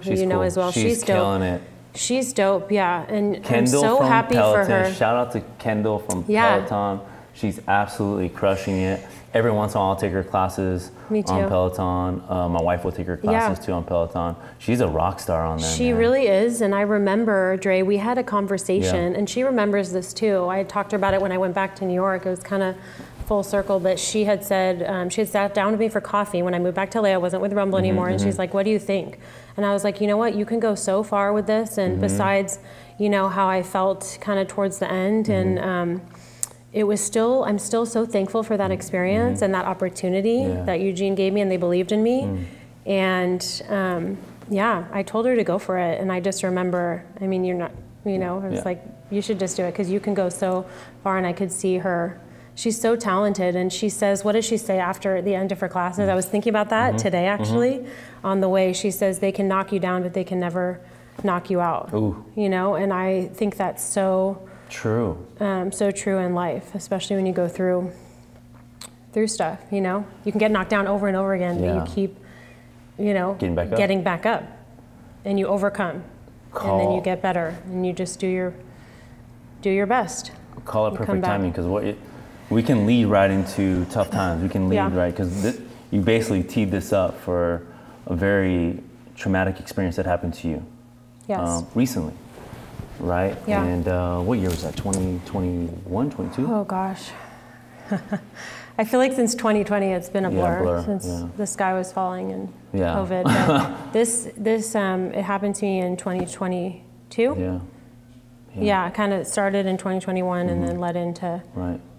She's cool. As well. She's killing dope. it. She's dope, yeah. And Kendall I'm so from happy Peloton. for her. Shout out to Kendall from Peloton. She's absolutely crushing it. Every once in a while, I'll take her classes on Peloton. My wife will take her classes too on Peloton. She's a rock star on there. She really is. And I remember, Dre, we had a conversation, and she remembers this too. I talked to her about it when I went back to New York. It was kind of full circle, but she had said, she had sat down with me for coffee when I moved back to LA. I wasn't with Rumble anymore, and she's like, what do you think? And I was like, you know what, you can go so far with this, and besides, you know, how I felt kind of towards the end, and it was still, I'm still so thankful for that experience and that opportunity that Eugene gave me, and they believed in me. And yeah, I told her to go for it, and I just remember, I mean, you're not, you know, I was like, you should just do it, because you can go so far. And I could see her. She's so talented, and she says, what does she say after the end of her classes? I was thinking about that today, actually, on the way. She says, they can knock you down, but they can never knock you out. Ooh. You know, and I think that's so true. So true in life, especially when you go through stuff, you know. You can get knocked down over and over again, but you keep, you know, getting back up, and you overcome, and then you get better, and you just do your best. Call it perfect timing, because we can lead right into tough times. We can lead right, because you basically teed this up for a very traumatic experience that happened to you recently, right? Yeah. And what year was that, 2021, 22? Oh gosh. I feel like since 2020 it's been a blur, since the sky was falling and COVID. But this it happened to me in 2022. Yeah, kind of started in 2021 and then led into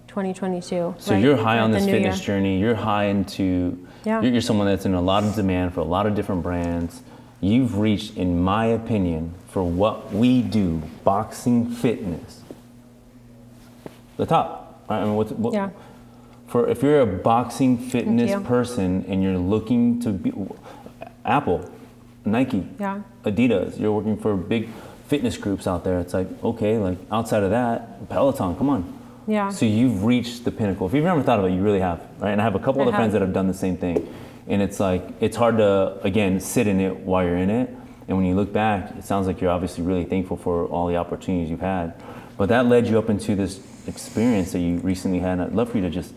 2022. So you're high on this fitness journey. You're high into, you're someone that's in a lot of demand for a lot of different brands. You've reached, in my opinion, for what we do, boxing fitness, the top. I mean, if you're a boxing fitness person and you're looking to be, Apple, Nike, Adidas, you're working for big fitness groups out there, it's like, okay, like outside of that, Peloton, come on. Yeah. So you've reached the pinnacle. If you've never thought about it, you really have, right? And I have a couple of friends that have done the same thing. And it's like, it's hard to, again, sit in it while you're in it. And when you look back, it sounds like you're obviously really thankful for all the opportunities you've had. But that led you up into this experience that you recently had. And I'd love for you to just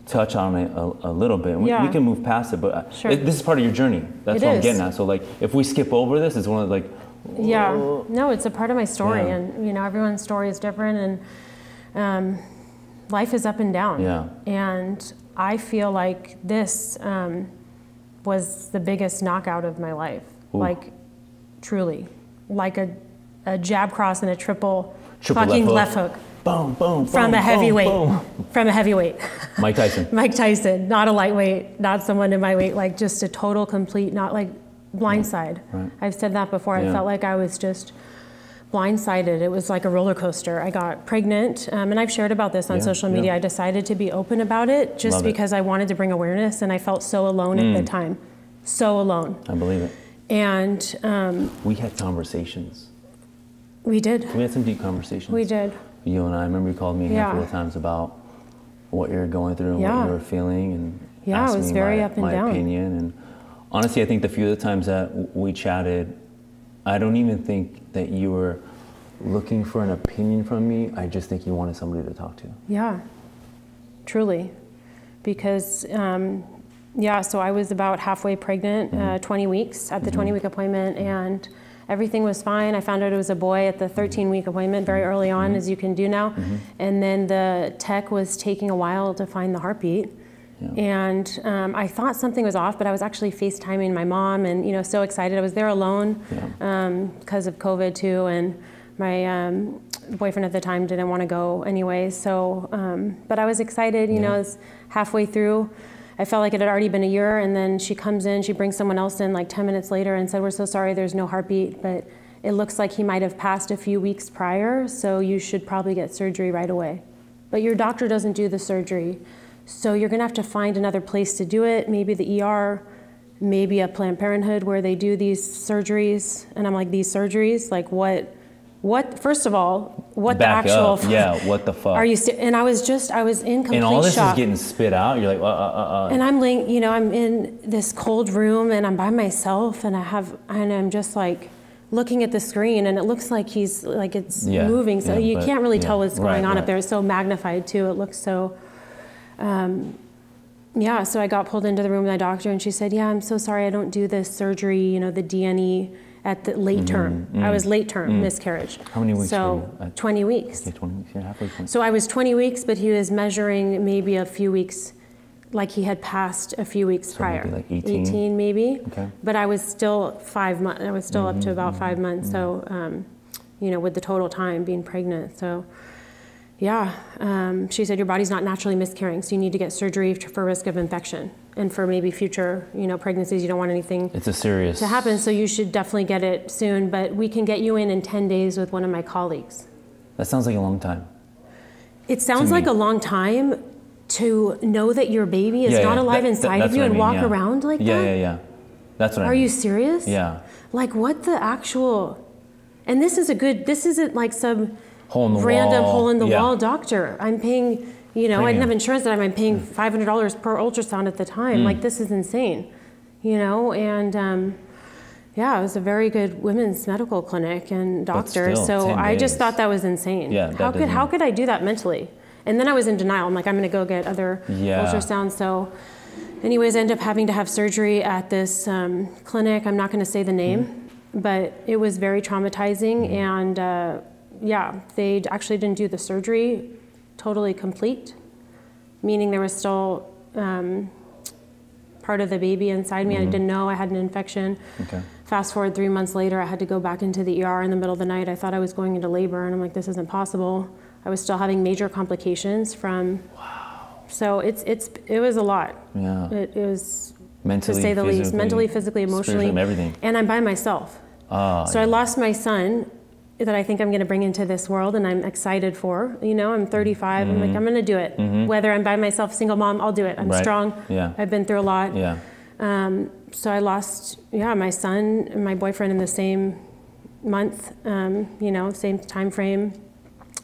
touch on it a little bit. We can move past it, but this is part of your journey. That's what I'm getting at. So like, if we skip over this, it's one of like, no, it's a part of my story, and you know, everyone's story is different, and life is up and down. And I feel like this was the biggest knockout of my life. Like, truly, like a jab cross and a triple fucking left hook. Boom, boom, from a heavyweight. From a heavyweight. Mike Tyson. Mike Tyson, not a lightweight, not someone in my weight, like just a total complete, not like blindside. I've said that before. I felt like I was just blindsided. It was like a roller coaster. I got pregnant, and I've shared about this on social media. I decided to be open about it just because I wanted to bring awareness, and I felt so alone at the time. So alone. I believe it. And we had conversations. We did. We had some deep conversations. We did. You and I remember you called me a handful of times about what you're going through and what you were feeling, and asked it was me very up and my down. opinion. And honestly, I think the few of the times that we chatted, I don't even think that you were looking for an opinion from me. I just think you wanted somebody to talk to. Yeah, truly. Because, so I was about halfway pregnant, 20 weeks at the 20-week appointment, and everything was fine. I found out it was a boy at the 13-week appointment very early on, as you can do now. And then the tech was taking a while to find the heartbeat. And I thought something was off, but I was actually FaceTiming my mom, and you know, so excited. I was there alone because of COVID too, and my boyfriend at the time didn't want to go anyway. So, but I was excited. You know, I was halfway through. I felt like it had already been a year, and then she comes in, she brings someone else in like 10 minutes later and said, "We're so sorry, there's no heartbeat, but it looks like he might have passed a few weeks prior, so you should probably get surgery right away. But your doctor doesn't do the surgery. So you're gonna have to find another place to do it, maybe the ER, maybe a Planned Parenthood where they do these surgeries." And I'm like, these surgeries? Like what, first of all, what Back the actual, up. what the fuck? Are you, and I was in complete shock. And all this is getting spit out, you're like, And I'm like, you know, I'm in this cold room and I'm by myself, and I'm just like looking at the screen, and it looks like he's, like it's moving, so you can't really tell what's going on up there. It's so magnified too, it looks so yeah, so I got pulled into the room with my doctor, and she said, yeah, I'm so sorry, I don't do this surgery, you know, the DNE at the late term. I was late term miscarriage. How many weeks so were you? 20 weeks. Okay, 20 weeks, yeah, halfway 20. So I was 20 weeks, but he was measuring maybe a few weeks, like he had passed a few weeks prior. Maybe like 18? 18 maybe. Okay. But I was still 5 months, I was still up to about 5 months, so, you know, with the total time being pregnant, so. Yeah, she said your body's not naturally miscarrying, so you need to get surgery for risk of infection, and for maybe future, you know, pregnancies. You don't want anything to happen, so you should definitely get it soon. But we can get you in 10 days with one of my colleagues. That sounds like a long time. It sounds like a long time to know that your baby is not alive inside of you and walk around like that. Yeah. That's what I mean. Are you serious? Yeah. Like what the actual? And this isn't like some random hole in the wall doctor. I'm paying, you know, I didn't have insurance that I'm paying $500 per ultrasound at the time. Like this is insane, you know, and yeah, it was a very good women's medical clinic and doctor. So I just thought that was insane. Yeah, how could I do that mentally? And then I was in denial. I'm like, I'm gonna go get other ultrasounds. So anyways, I ended up having to have surgery at this clinic. I'm not gonna say the name, but it was very traumatizing, and yeah, they actually didn't do the surgery totally complete, meaning there was still part of the baby inside me. I didn't know I had an infection. Okay. Fast forward 3 months later, I had to go back into the ER in the middle of the night. I thought I was going into labor, and I'm like, this isn't possible. I was still having major complications from. Wow. So it was a lot. Yeah. It was, mentally, to say the least, mentally, physically, emotionally, everything. And I'm by myself. So I lost my son, that I think I'm going to bring into this world, and I'm excited for. You know, I'm 35. I'm like, I'm going to do it. Whether I'm by myself, single mom, I'll do it. I'm strong. Yeah. I've been through a lot. Yeah. So I lost, my son and my boyfriend in the same month. You know, same time frame,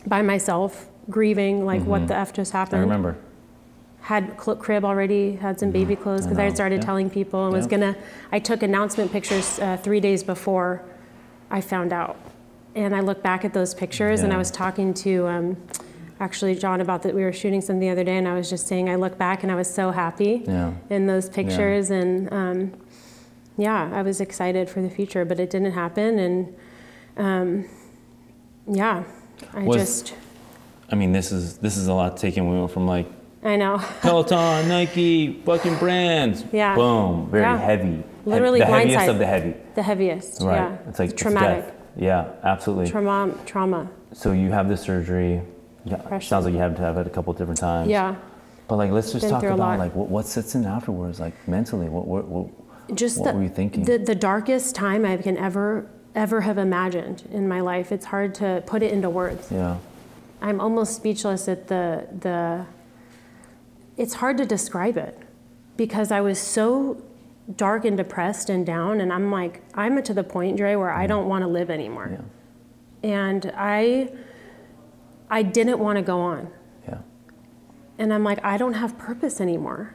by myself, grieving like what the F just happened. I remember. Had crib already, had some baby clothes, because I had started telling people, and was gonna. I took announcement pictures 3 days before I found out. And I look back at those pictures, and I was talking to actually John about that. We were shooting something the other day, and I was just saying I look back and I was so happy in those pictures, and I was excited for the future, but it didn't happen, and I mean, this is a lot taken. We went from like, I know, Peloton, Nike, fucking brands, boom, very heavy, literally the heaviest of the heavy, the heaviest, right? It's like traumatic. It's death. Yeah, absolutely. Trauma. So you have the surgery. Sounds like you had to have it a couple of different times. Yeah. But like, let's just talk about like what sits in afterwards, like mentally. What were you thinking? The darkest time I can ever have imagined in my life. It's hard to put it into words. Yeah. I'm almost speechless at the. It's hard to describe it, because I was so dark and depressed and down, and I'm like, I'm to the point, Dre, where I don't want to live anymore. Yeah. And I didn't want to go on. Yeah. And I'm like, I don't have purpose anymore.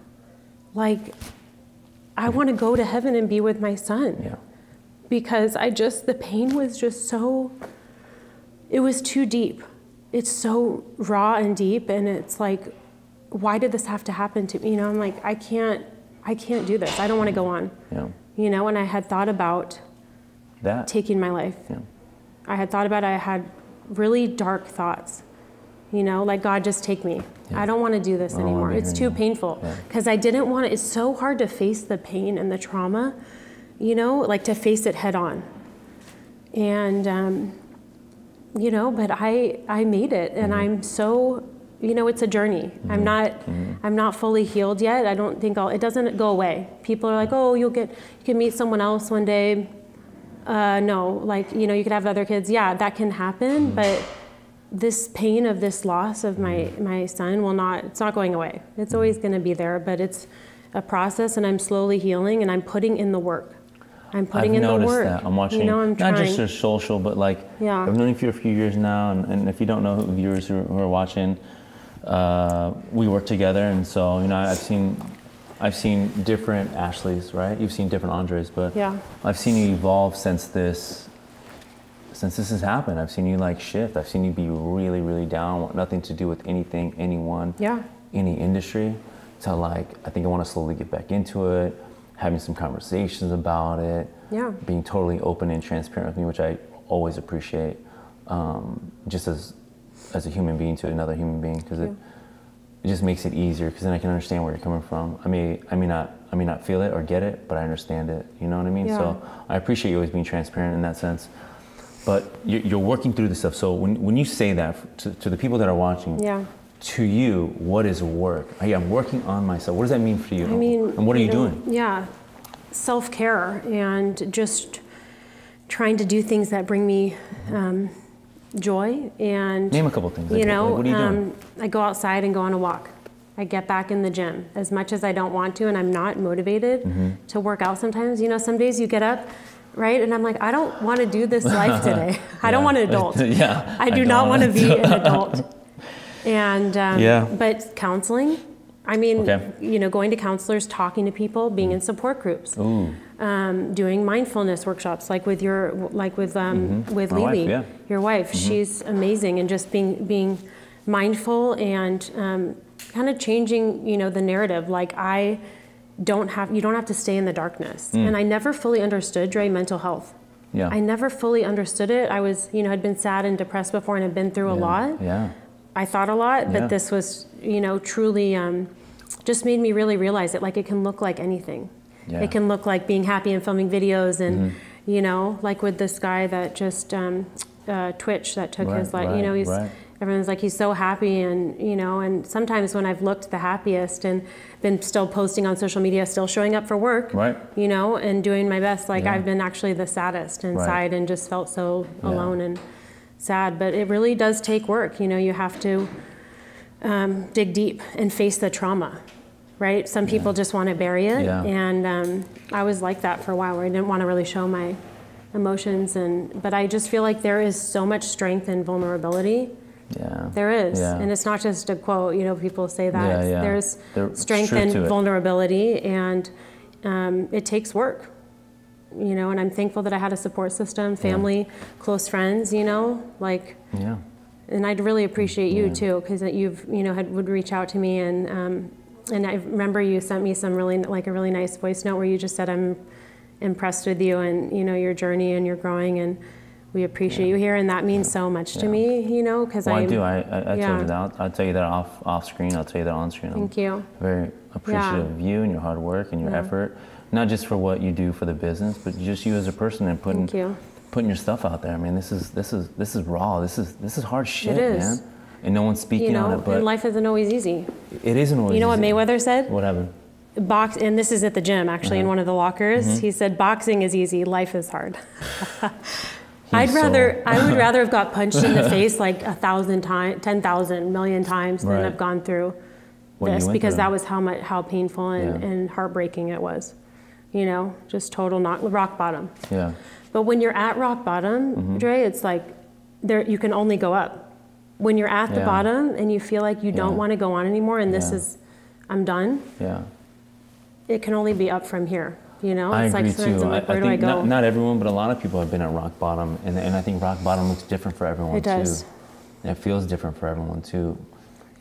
Like, I want to go to heaven and be with my son. Yeah. Because the pain was just so, it was too deep. It's so raw and deep, and it's like, why did this have to happen to me? You know, I'm like, I can't do this. I don't want to go on. Yeah. You know, and I had thought about taking my life. Yeah. I had thought about it. I had really dark thoughts. You know, like, God, just take me. Yeah. I don't want to do this anymore. It's too painful. Because I didn't want to. It's so hard to face the pain and the trauma, you know, like to face it head on. And, you know, but I made it, and I'm so. You know, it's a journey. I'm not fully healed yet. I don't think it doesn't go away. People are like, oh, you can meet someone else one day. No, like, you know, you could have other kids. Yeah, that can happen, but this pain of this loss of my son it's not going away. It's always gonna be there, but it's a process, and I'm slowly healing, and I'm putting in the work. I'm putting in the work. I've noticed that. I'm watching, you know, I'm not trying. just your social, but like, I've known you for a few years now, and if you don't know, viewers who are watching, we work together, and so, you know, I've seen different Ashleys, right? You've seen different Andres, but I've seen you evolve since this has happened. I've seen you like shift. I've seen you be really, really down, want nothing to do with anything, anyone. Yeah. any industry to like, I think I want to slowly get back into it, having some conversations about it, being totally open and transparent with me, which I always appreciate, just as a human being to another human being, because it just makes it easier, because then I can understand where you're coming from. I may not feel it or get it, but I understand it. You know what I mean? So I appreciate you always being transparent in that sense. But you're working through this stuff. So when you say that to the people that are watching, to you, what is work? Hey, I'm working on myself. What does that mean for you? I mean, and what are you doing? Yeah, self-care and just trying to do things that bring me joy. And name a couple things. You know, like, what are you doing? I go outside and go on a walk. I get back in the gym as much as I don't want to, and I'm not motivated to work out sometimes. You know, some days you get up, right? And I'm like, I don't want to do this life today. I don't want an adult. I do not want to be an adult. And, but counseling, I mean, you know, going to counselors, talking to people, being in support groups, doing mindfulness workshops, like with with Lily, your wife. She's amazing, and just being mindful and kind of changing, you know, the narrative. Like you don't have to stay in the darkness. And I never fully understood, Dre, mental health. I never fully understood it. I was, you know, had been sad and depressed before and had been through a lot. I thought a lot, but this was, you know, truly just made me really realize it. Like, it can look like anything. It can look like being happy and filming videos and, you know, like with this guy that just Twitch that took his life, you know, everyone's like, he's so happy, and, you know, and sometimes when I've looked the happiest and been still posting on social media, still showing up for work, you know, and doing my best, like I've been actually the saddest inside and just felt so alone and sad. But it really does take work. You know, you have to dig deep and face the trauma, right? Some people just want to bury it. And I was like that for a while, where I didn't want to really show my emotions. But I just feel like there is so much strength in vulnerability. There is. And it's not just a quote, you know, people say that. There's strength in vulnerability, and it takes work. You know, and I'm thankful that I had a support system, family, close friends, you know, like, and I'd really appreciate you too, because you've, you know, would reach out to me, and I remember you sent me some really, like a really nice voice note where you just said, I'm impressed with you and, you know, your journey, and you're growing, and we appreciate you here, and that means so much to me, you know, because I do. I told you that. I'll tell you that off screen. I'll tell you that on screen. Thank you. I'm very appreciative of you and your hard work and your effort, not just for what you do for the business, but just you as a person, and putting your stuff out there. I mean, this is raw. This is hard shit, man. And no one's speaking on it. But and life isn't always easy. It isn't always easy. You know what Mayweather said? What happened? And this is at the gym, actually, in one of the lockers. He said, "Boxing is easy. Life is hard." I would rather have got punched in the face like 1,000 times, 10,000 million times than have gone through this, because that was how painful and heartbreaking it was. You know, just total rock bottom. But when you're at rock bottom, Dre, it's like you can only go up. When you're at the bottom and you feel like you don't want to go on anymore, and this is, I'm done. It can only be up from here. You know, it's I agree too. Like, where I do I think go? not everyone, but a lot of people have been at rock bottom, and I think rock bottom looks different for everyone too. It does. And it feels different for everyone too.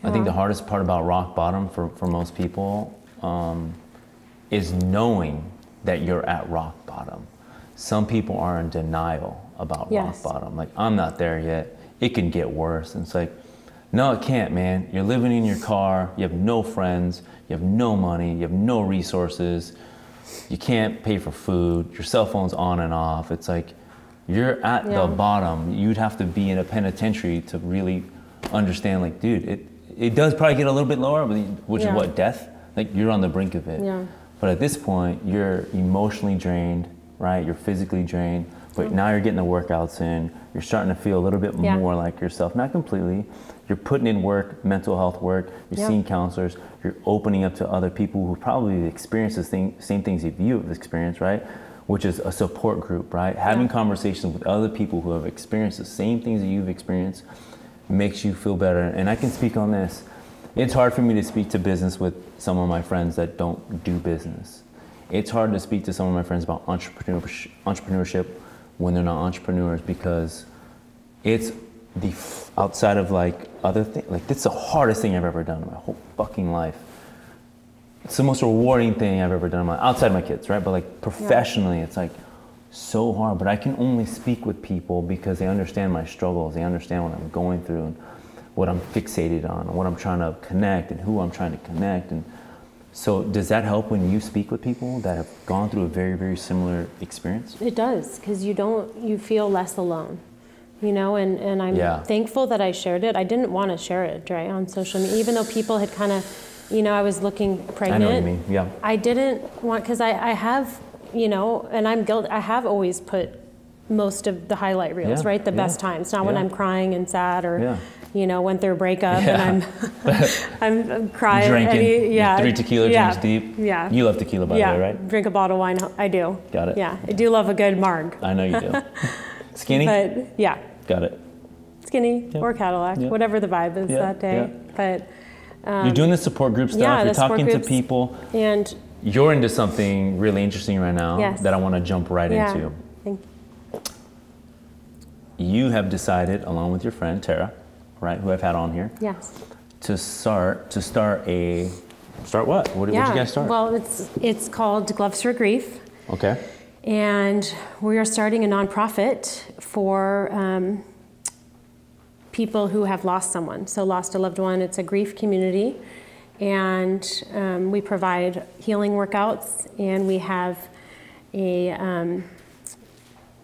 I think the hardest part about rock bottom for most people is knowing that you're at rock bottom. Some people are in denial about rock bottom. Like, I'm not there yet. It can get worse. And it's like, no, it can't, man. You're living in your car. You have no friends. You have no money. You have no resources. You can't pay for food. Your cell phone's on and off. It's like, you're at the bottom. You'd have to be in a penitentiary to really understand, like, dude, it does probably get a little bit lower, which is what, death? Like, you're on the brink of it. But at this point, you're emotionally drained, right? You're physically drained, but now you're getting the workouts in. You're starting to feel a little bit more like yourself. Not completely. You're putting in work, mental health work. You're seeing counselors. You're opening up to other people who probably experience the same things you've experienced, right? Which is a support group, right? Having conversations with other people who have experienced the same things that you've experienced makes you feel better. And I can speak on this. It's hard for me to speak to business with some of my friends that don't do business. It's hard to speak to some of my friends about entrepreneurship when they're not entrepreneurs, because it's outside of like other things, like that's the hardest thing I've ever done in my whole fucking life. It's the most rewarding thing I've ever done outside my kids, right? But like professionally, it's like so hard. But I can only speak with people because they understand my struggles. They understand what I'm going through and what I'm fixated on and what I'm trying to connect and who I'm trying to connect. And so does that help when you speak with people that have gone through a very, very similar experience? It does, because you feel less alone, you know, and I'm thankful that I shared it. I didn't want to share it, right, on social media, even though people had kind of, you know, I was looking pregnant. I know what you mean, yeah. I didn't want, because I have, you know, and I'm guilty, I have always put most of the highlight reels, right, the best times, not when I'm crying and sad or, you know, went through a breakup and I'm crying. Drinking, 3 tequila drinks deep. Yeah. You love tequila, by the way, right? Drink a bottle of wine. I do. Got it. Yeah, I do love a good marg. I know you do. Skinny? But yeah. Got it. Skinny or Cadillac, whatever the vibe is that day. But you're doing the support group stuff. You're talking to people, and you're into something really interesting right now that I want to jump right into. Thank you. You have decided, along with your friend Tara, right, who I've had on here, to start what? What did you guys start? Well, it's called Gloves for Grief. Okay. And we are starting a nonprofit for people who have lost someone, so lost a loved one. It's a grief community, and we provide healing workouts, and we have a,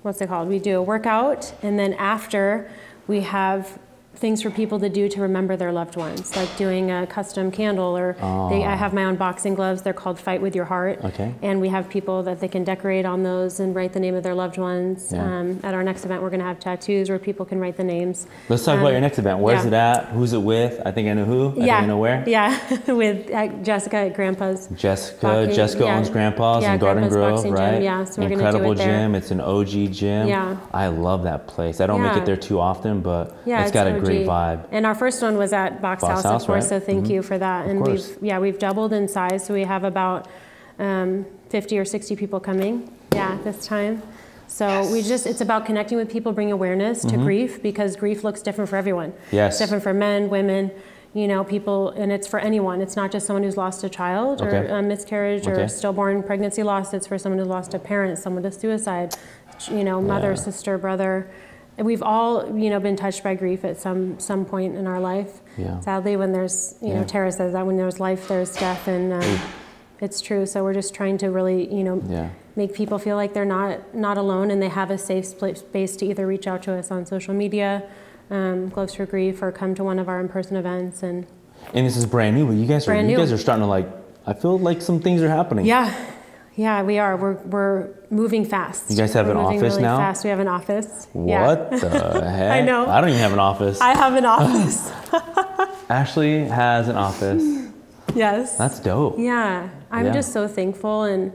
what's it called? We do a workout, and then after we have things for people to do to remember their loved ones, like doing a custom candle, or I have my own boxing gloves. They're called Fight With Your Heart. Okay. And we have people that they can decorate on those and write the name of their loved ones. At our next event, we're going to have tattoos where people can write the names. Let's talk about your next event. Where's it at? Who's it with? I think I know who. I think I know where. Yeah, with Jessica at Grandpa's. Jessica owns Grandpa's in Garden Grove, right? Yeah, so we're incredible gonna do it there. gym. It's an OG gym. Yeah. I love that place. I don't make it there too often, but it's got a great vibe. And our first one was at Box House, of course, so thank you for that. And we've doubled in size, so we have about 50 or 60 people coming, this time. So it's about connecting with people, bring awareness to grief, because grief looks different for everyone. Yes. It's different for men, women, you know, people, and it's for anyone. It's not just someone who's lost a child or a miscarriage or stillborn pregnancy loss. It's for someone who lost a parent, someone to suicide, you know, mother, sister, brother. We've all, you know, been touched by grief at some point in our life. Yeah. Sadly, when there's, you know, Tara says that when there's life, there's death, and it's true. So we're just trying to really, you know, make people feel like they're not alone, and they have a safe space to either reach out to us on social media, Gloves for Grief, or come to one of our in-person events. And this is brand new, but you guys are starting to, like, I feel like some things are happening. Yeah, we are. We're moving fast. You guys have an office really now? Fast. We have an office. What the heck? I know. I don't even have an office. I have an office. Ashley has an office. Yes. That's dope. Yeah, I'm just so thankful, and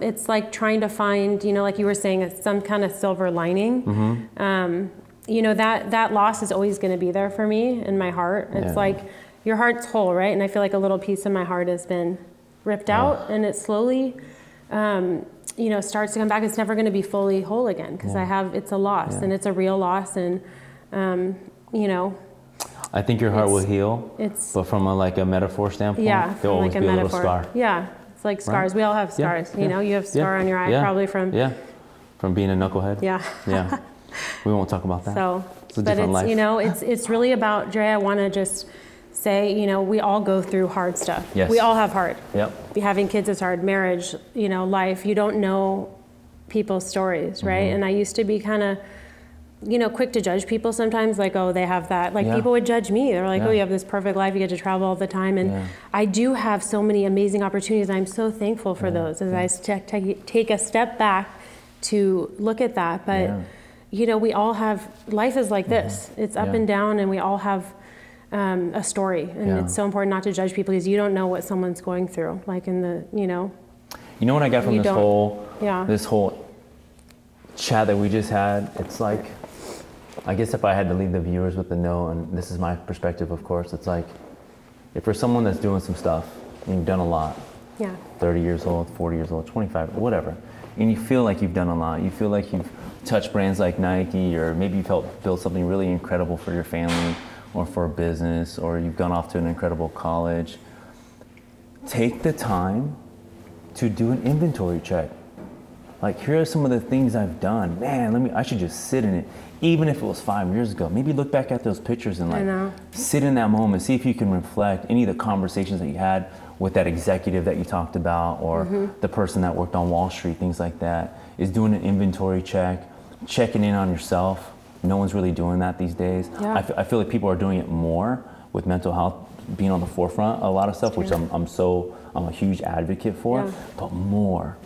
it's like trying to find, you know, like you were saying, some kind of silver lining. You know, that loss is always going to be there for me in my heart. It's like your heart's whole, right? And I feel like a little piece of my heart has been ripped out, and it slowly, you know, starts to come back. It's never going to be fully whole again, because it's a loss, and it's a real loss, and you know. I think your heart will heal, but from a metaphor standpoint, there'll always be a little scar. Yeah, it's like scars. Right? We all have scars. You know, you have a scar on your eye probably from being a knucklehead. Yeah. We won't talk about that. So, it's a different life. You know, it's really about, Dre, I want to just say, you know, we all go through hard stuff. Yes. We all have hard. Yep. Having kids is hard. Marriage, you know, life. You don't know people's stories, right? And I used to be kind of, you know, quick to judge people sometimes, like, oh, they have that. Like, people would judge me. They're like, oh, you have this perfect life. You get to travel all the time. And I do have so many amazing opportunities. I'm so thankful for those as I take a step back to look at that. But, you know, we all have, life is like this. It's up and down, and we all have a story, and it's so important not to judge people, because you don't know what someone's going through, like in the, you know. You know what I got from this whole chat that we just had? It's like, I guess if I had to leave the viewers with a note, and this is my perspective, of course, it's like, if you're someone that's doing some stuff, and you've done a lot, 30 years old, 40 years old, 25, whatever, and you feel like you've done a lot. You feel like you've touched brands like Nike, or maybe you've helped build something really incredible for your family or for a business, or you've gone off to an incredible college. Take the time to do an inventory check. Like, here are some of the things I've done. Man, I should just sit in it. Even if it was 5 years ago, maybe look back at those pictures and like sit in that moment, see if you can reflect any of the conversations that you had with that executive that you talked about, or the person that worked on Wall Street, things like that. Is doing an inventory check, checking in on yourself. No one's really doing that these days. Yeah. I feel like people are doing it more with mental health being on the forefront of a lot of stuff, which I'm a huge advocate for, but more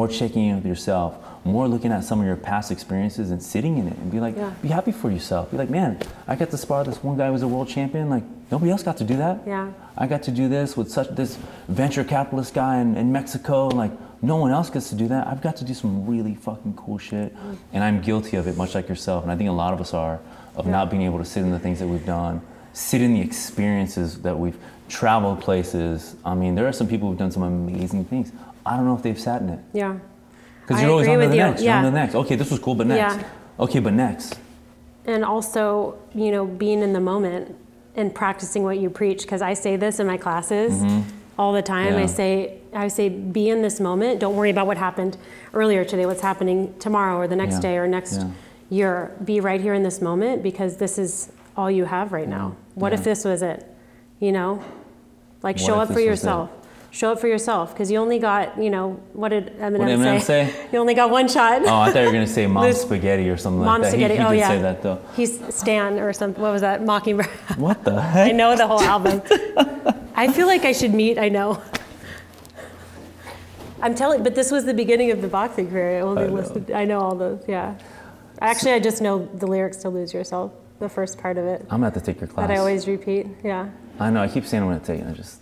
checking in with yourself, more looking at some of your past experiences and sitting in it and be like, be happy for yourself. Be like, man, I got to spar this one guy who was a world champion. Like, nobody else got to do that. Yeah. I got to do this with this venture capitalist guy in Mexico. Like, no one else gets to do that. I've got to do some really fucking cool shit. And I'm guilty of it, much like yourself. And I think a lot of us are, of not being able to sit in the things that we've done, sit in the experiences that we've traveled places. I mean, there are some people who've done some amazing things. I don't know if they've sat in it. Yeah. Because you're always on to the next. You're on to the next. Okay, this was cool, but next. Yeah. Okay, but next. And also, you know, being in the moment and practicing what you preach. Because I say this in my classes all the time. I say, be in this moment. Don't worry about what happened earlier today, what's happening tomorrow or the next day or next year. Be right here in this moment, because this is all you have right now. What if this was it? You know, like, show up for yourself. Show up for yourself, because you only got, you know, what did Eminem say? You only got one shot. Oh, I thought you were going to say Mom Spaghetti or something like that. Mom Spaghetti, he did say that, though. He's Stan or something. What was that? Mockingbird. What the heck? I know the whole album. I feel like I should meet, I know. I'm telling, but this was the beginning of the boxing career. I only listened, I know all those, Actually, I just know the lyrics to Lose Yourself, the first part of it. I'm going to have to take your class. That I always repeat, I know, I keep saying I'm going to take it,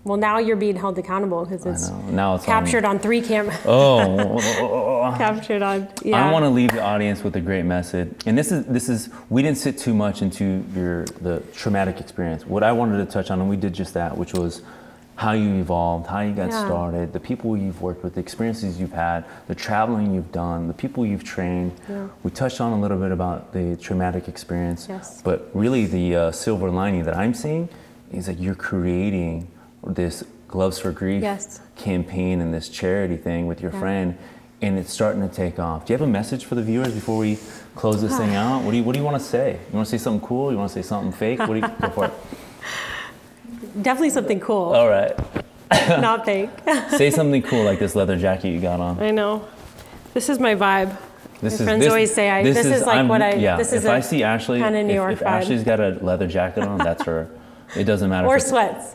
Well, now you're being held accountable, because it's now it's captured on 3 cameras. Captured on, I want to leave the audience with a great message. And this is we didn't sit too much into the traumatic experience. What I wanted to touch on, and we did just that, which was how you evolved, how you got started, the people you've worked with, the experiences you've had, the traveling you've done, the people you've trained. We touched on a little bit about the traumatic experience, but really the silver lining that I'm seeing is that you're creating this Gloves for Grief campaign and this charity thing with your friend, and it's starting to take off. Do you have a message for the viewers before we close this thing out? What do you want to say? You want to say something cool? You want to say something fake? What do you go for it? Definitely something cool. All right. Not fake. Say something cool, like this leather jacket you got on. I know. This is my vibe. My friends always say this is like what I. This is if I see Ashley, kind of New York if vibe. Ashley's got a leather jacket on, that's her. It doesn't matter. Or sweats.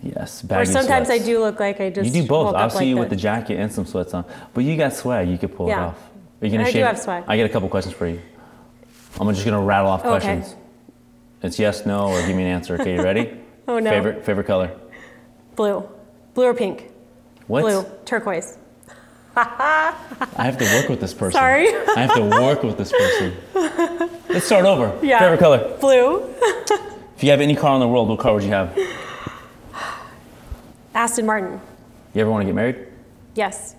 Yes, baggy or sometimes sweats. I do look like I just. You do both. I'll see like you with the jacket and some sweats on, but you got swag. You could pull it off. Are you gonna shave? I do have swag. I got a couple questions for you. I'm just gonna rattle off questions. It's yes, no, or give me an answer. Okay, you ready? Oh no. Favorite color? Blue or pink? What? Blue, turquoise. I have to work with this person. Sorry. I have to work with this person. Let's start over. Yeah. Favorite color? Blue. If you have any car in the world, what car would you have? Aston Martin. You ever want to get married? Yes.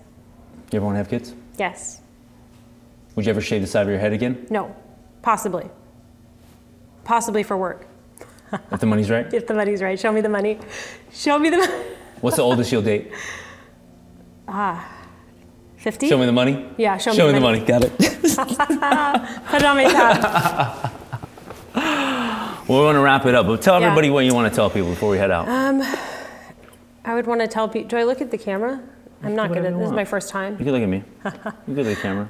You ever want to have kids? Yes. Would you ever shave the side of your head again? No. Possibly. Possibly for work. If the money's right? If the money's right. Show me the money. Show me the money. What's the oldest you'll date? 50? Show me the money? Yeah, show me the money. Got it. Put it on my tab. Well, we want to wrap it up, but tell everybody what you want to tell people before we head out. I would want to tell people, do I look at the camera? I'm not good at this. Is my first time. You can look at me. You can look at the camera.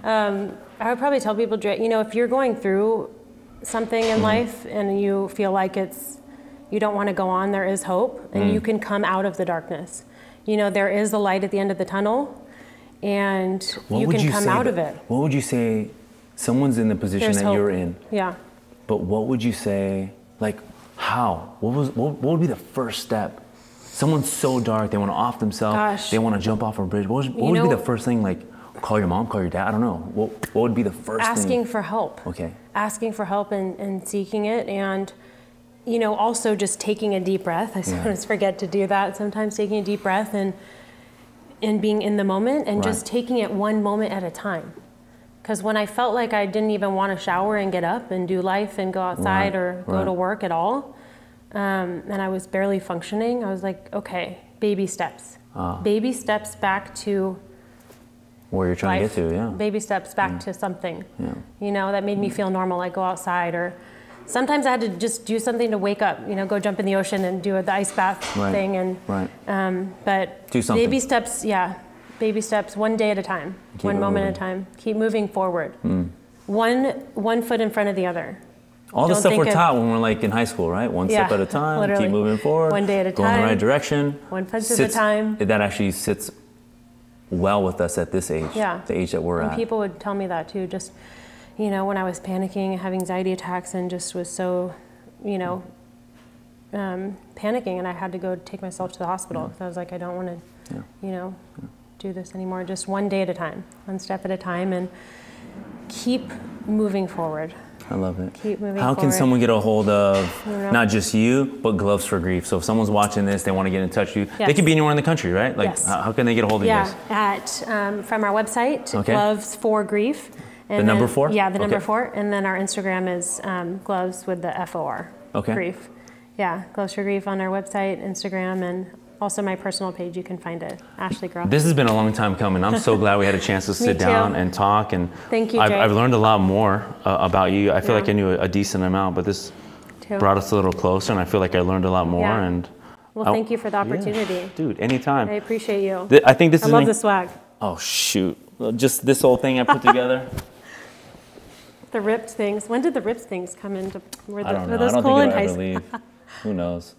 I would probably tell people, you know, if you're going through something in life and you feel like you don't want to go on, there is hope, and you can come out of the darkness. You know, there is a light at the end of the tunnel, and you can come out of it. What would you say, someone's in the position that you're in, but what would you say, like, how? What would be the first step? Someone's so dark, they want to off themselves, they want to jump off a bridge. What would be the first thing, like, call your mom, call your dad, I don't know. What would be the first thing? Asking for help. Okay. Asking for help and seeking it, and, you know, also just taking a deep breath. I sometimes forget to do that. Sometimes taking a deep breath and in being in the moment and just taking it one moment at a time. Because when I felt like I didn't even want to shower and get up and do life and go outside or go to work at all, and I was barely functioning, I was like, okay, baby steps. Baby steps back to where you're trying to get to, Baby steps back to something, you know, that made me feel normal, like go outside, or sometimes I had to just do something to wake up, you know, go jump in the ocean and do the ice bath thing. And but do something. Baby steps, one day at a time, one moment at a time. Keep moving forward. One foot in front of the other. All the stuff we're taught when we're like in high school, right? One step at a time, literally. Keep moving forward. One day at a time. Go in the right direction. One foot at a time. That actually sits well with us at this age, the age that we're at. People would tell me that too, just, you know, when I was panicking and having anxiety attacks and just was so, you know, panicking, and I had to go take myself to the hospital because I was like, I don't want to, you know, do this anymore. Just one day at a time, one step at a time, and keep moving forward. I love it. Keep moving How forward. can someone get a hold of not just you, but Gloves for Grief? So if someone's watching this, they want to get in touch with you. They could be anywhere in the country, right? Like, how can they get a hold of you guys? From our website, Gloves for Grief. And the number 4? Yeah, the number 4. And then our Instagram is Gloves with the FOR. Grief. Yeah, Gloves for Grief on our website, Instagram, and also my personal page. You can find it, Ashley Girl. This has been a long time coming. I'm so glad we had a chance to sit down and talk. And thank you, Jay. I've learned a lot more about you. I feel like I knew a decent amount, but this brought us a little closer, and I feel like I learned a lot more. And well, thank you for the opportunity. Dude, anytime. I appreciate you. I think this I love the swag. Oh, shoot. Just this whole thing I put together. The ripped things. When did the ripped things come into? I don't know. I don't think it'll ever leave. Who knows?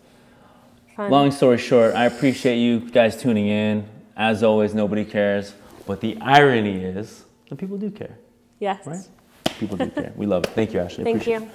Fun. Long story short, I appreciate you guys tuning in. As always, nobody cares. But the irony is that people do care. Yes. Right? People do care. We love it. Thank you, Ashley. Thank you.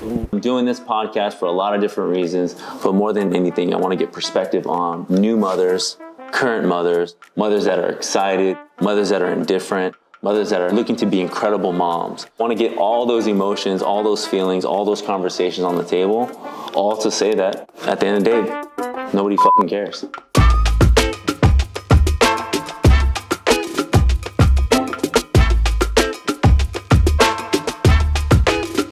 I'm doing this podcast for a lot of different reasons, but more than anything, I want to get perspective on new mothers, current mothers, mothers that are excited, mothers that are indifferent, mothers that are looking to be incredible moms. I want to get all those emotions, all those feelings, all those conversations on the table, all to say that at the end of the day, nobody fucking cares.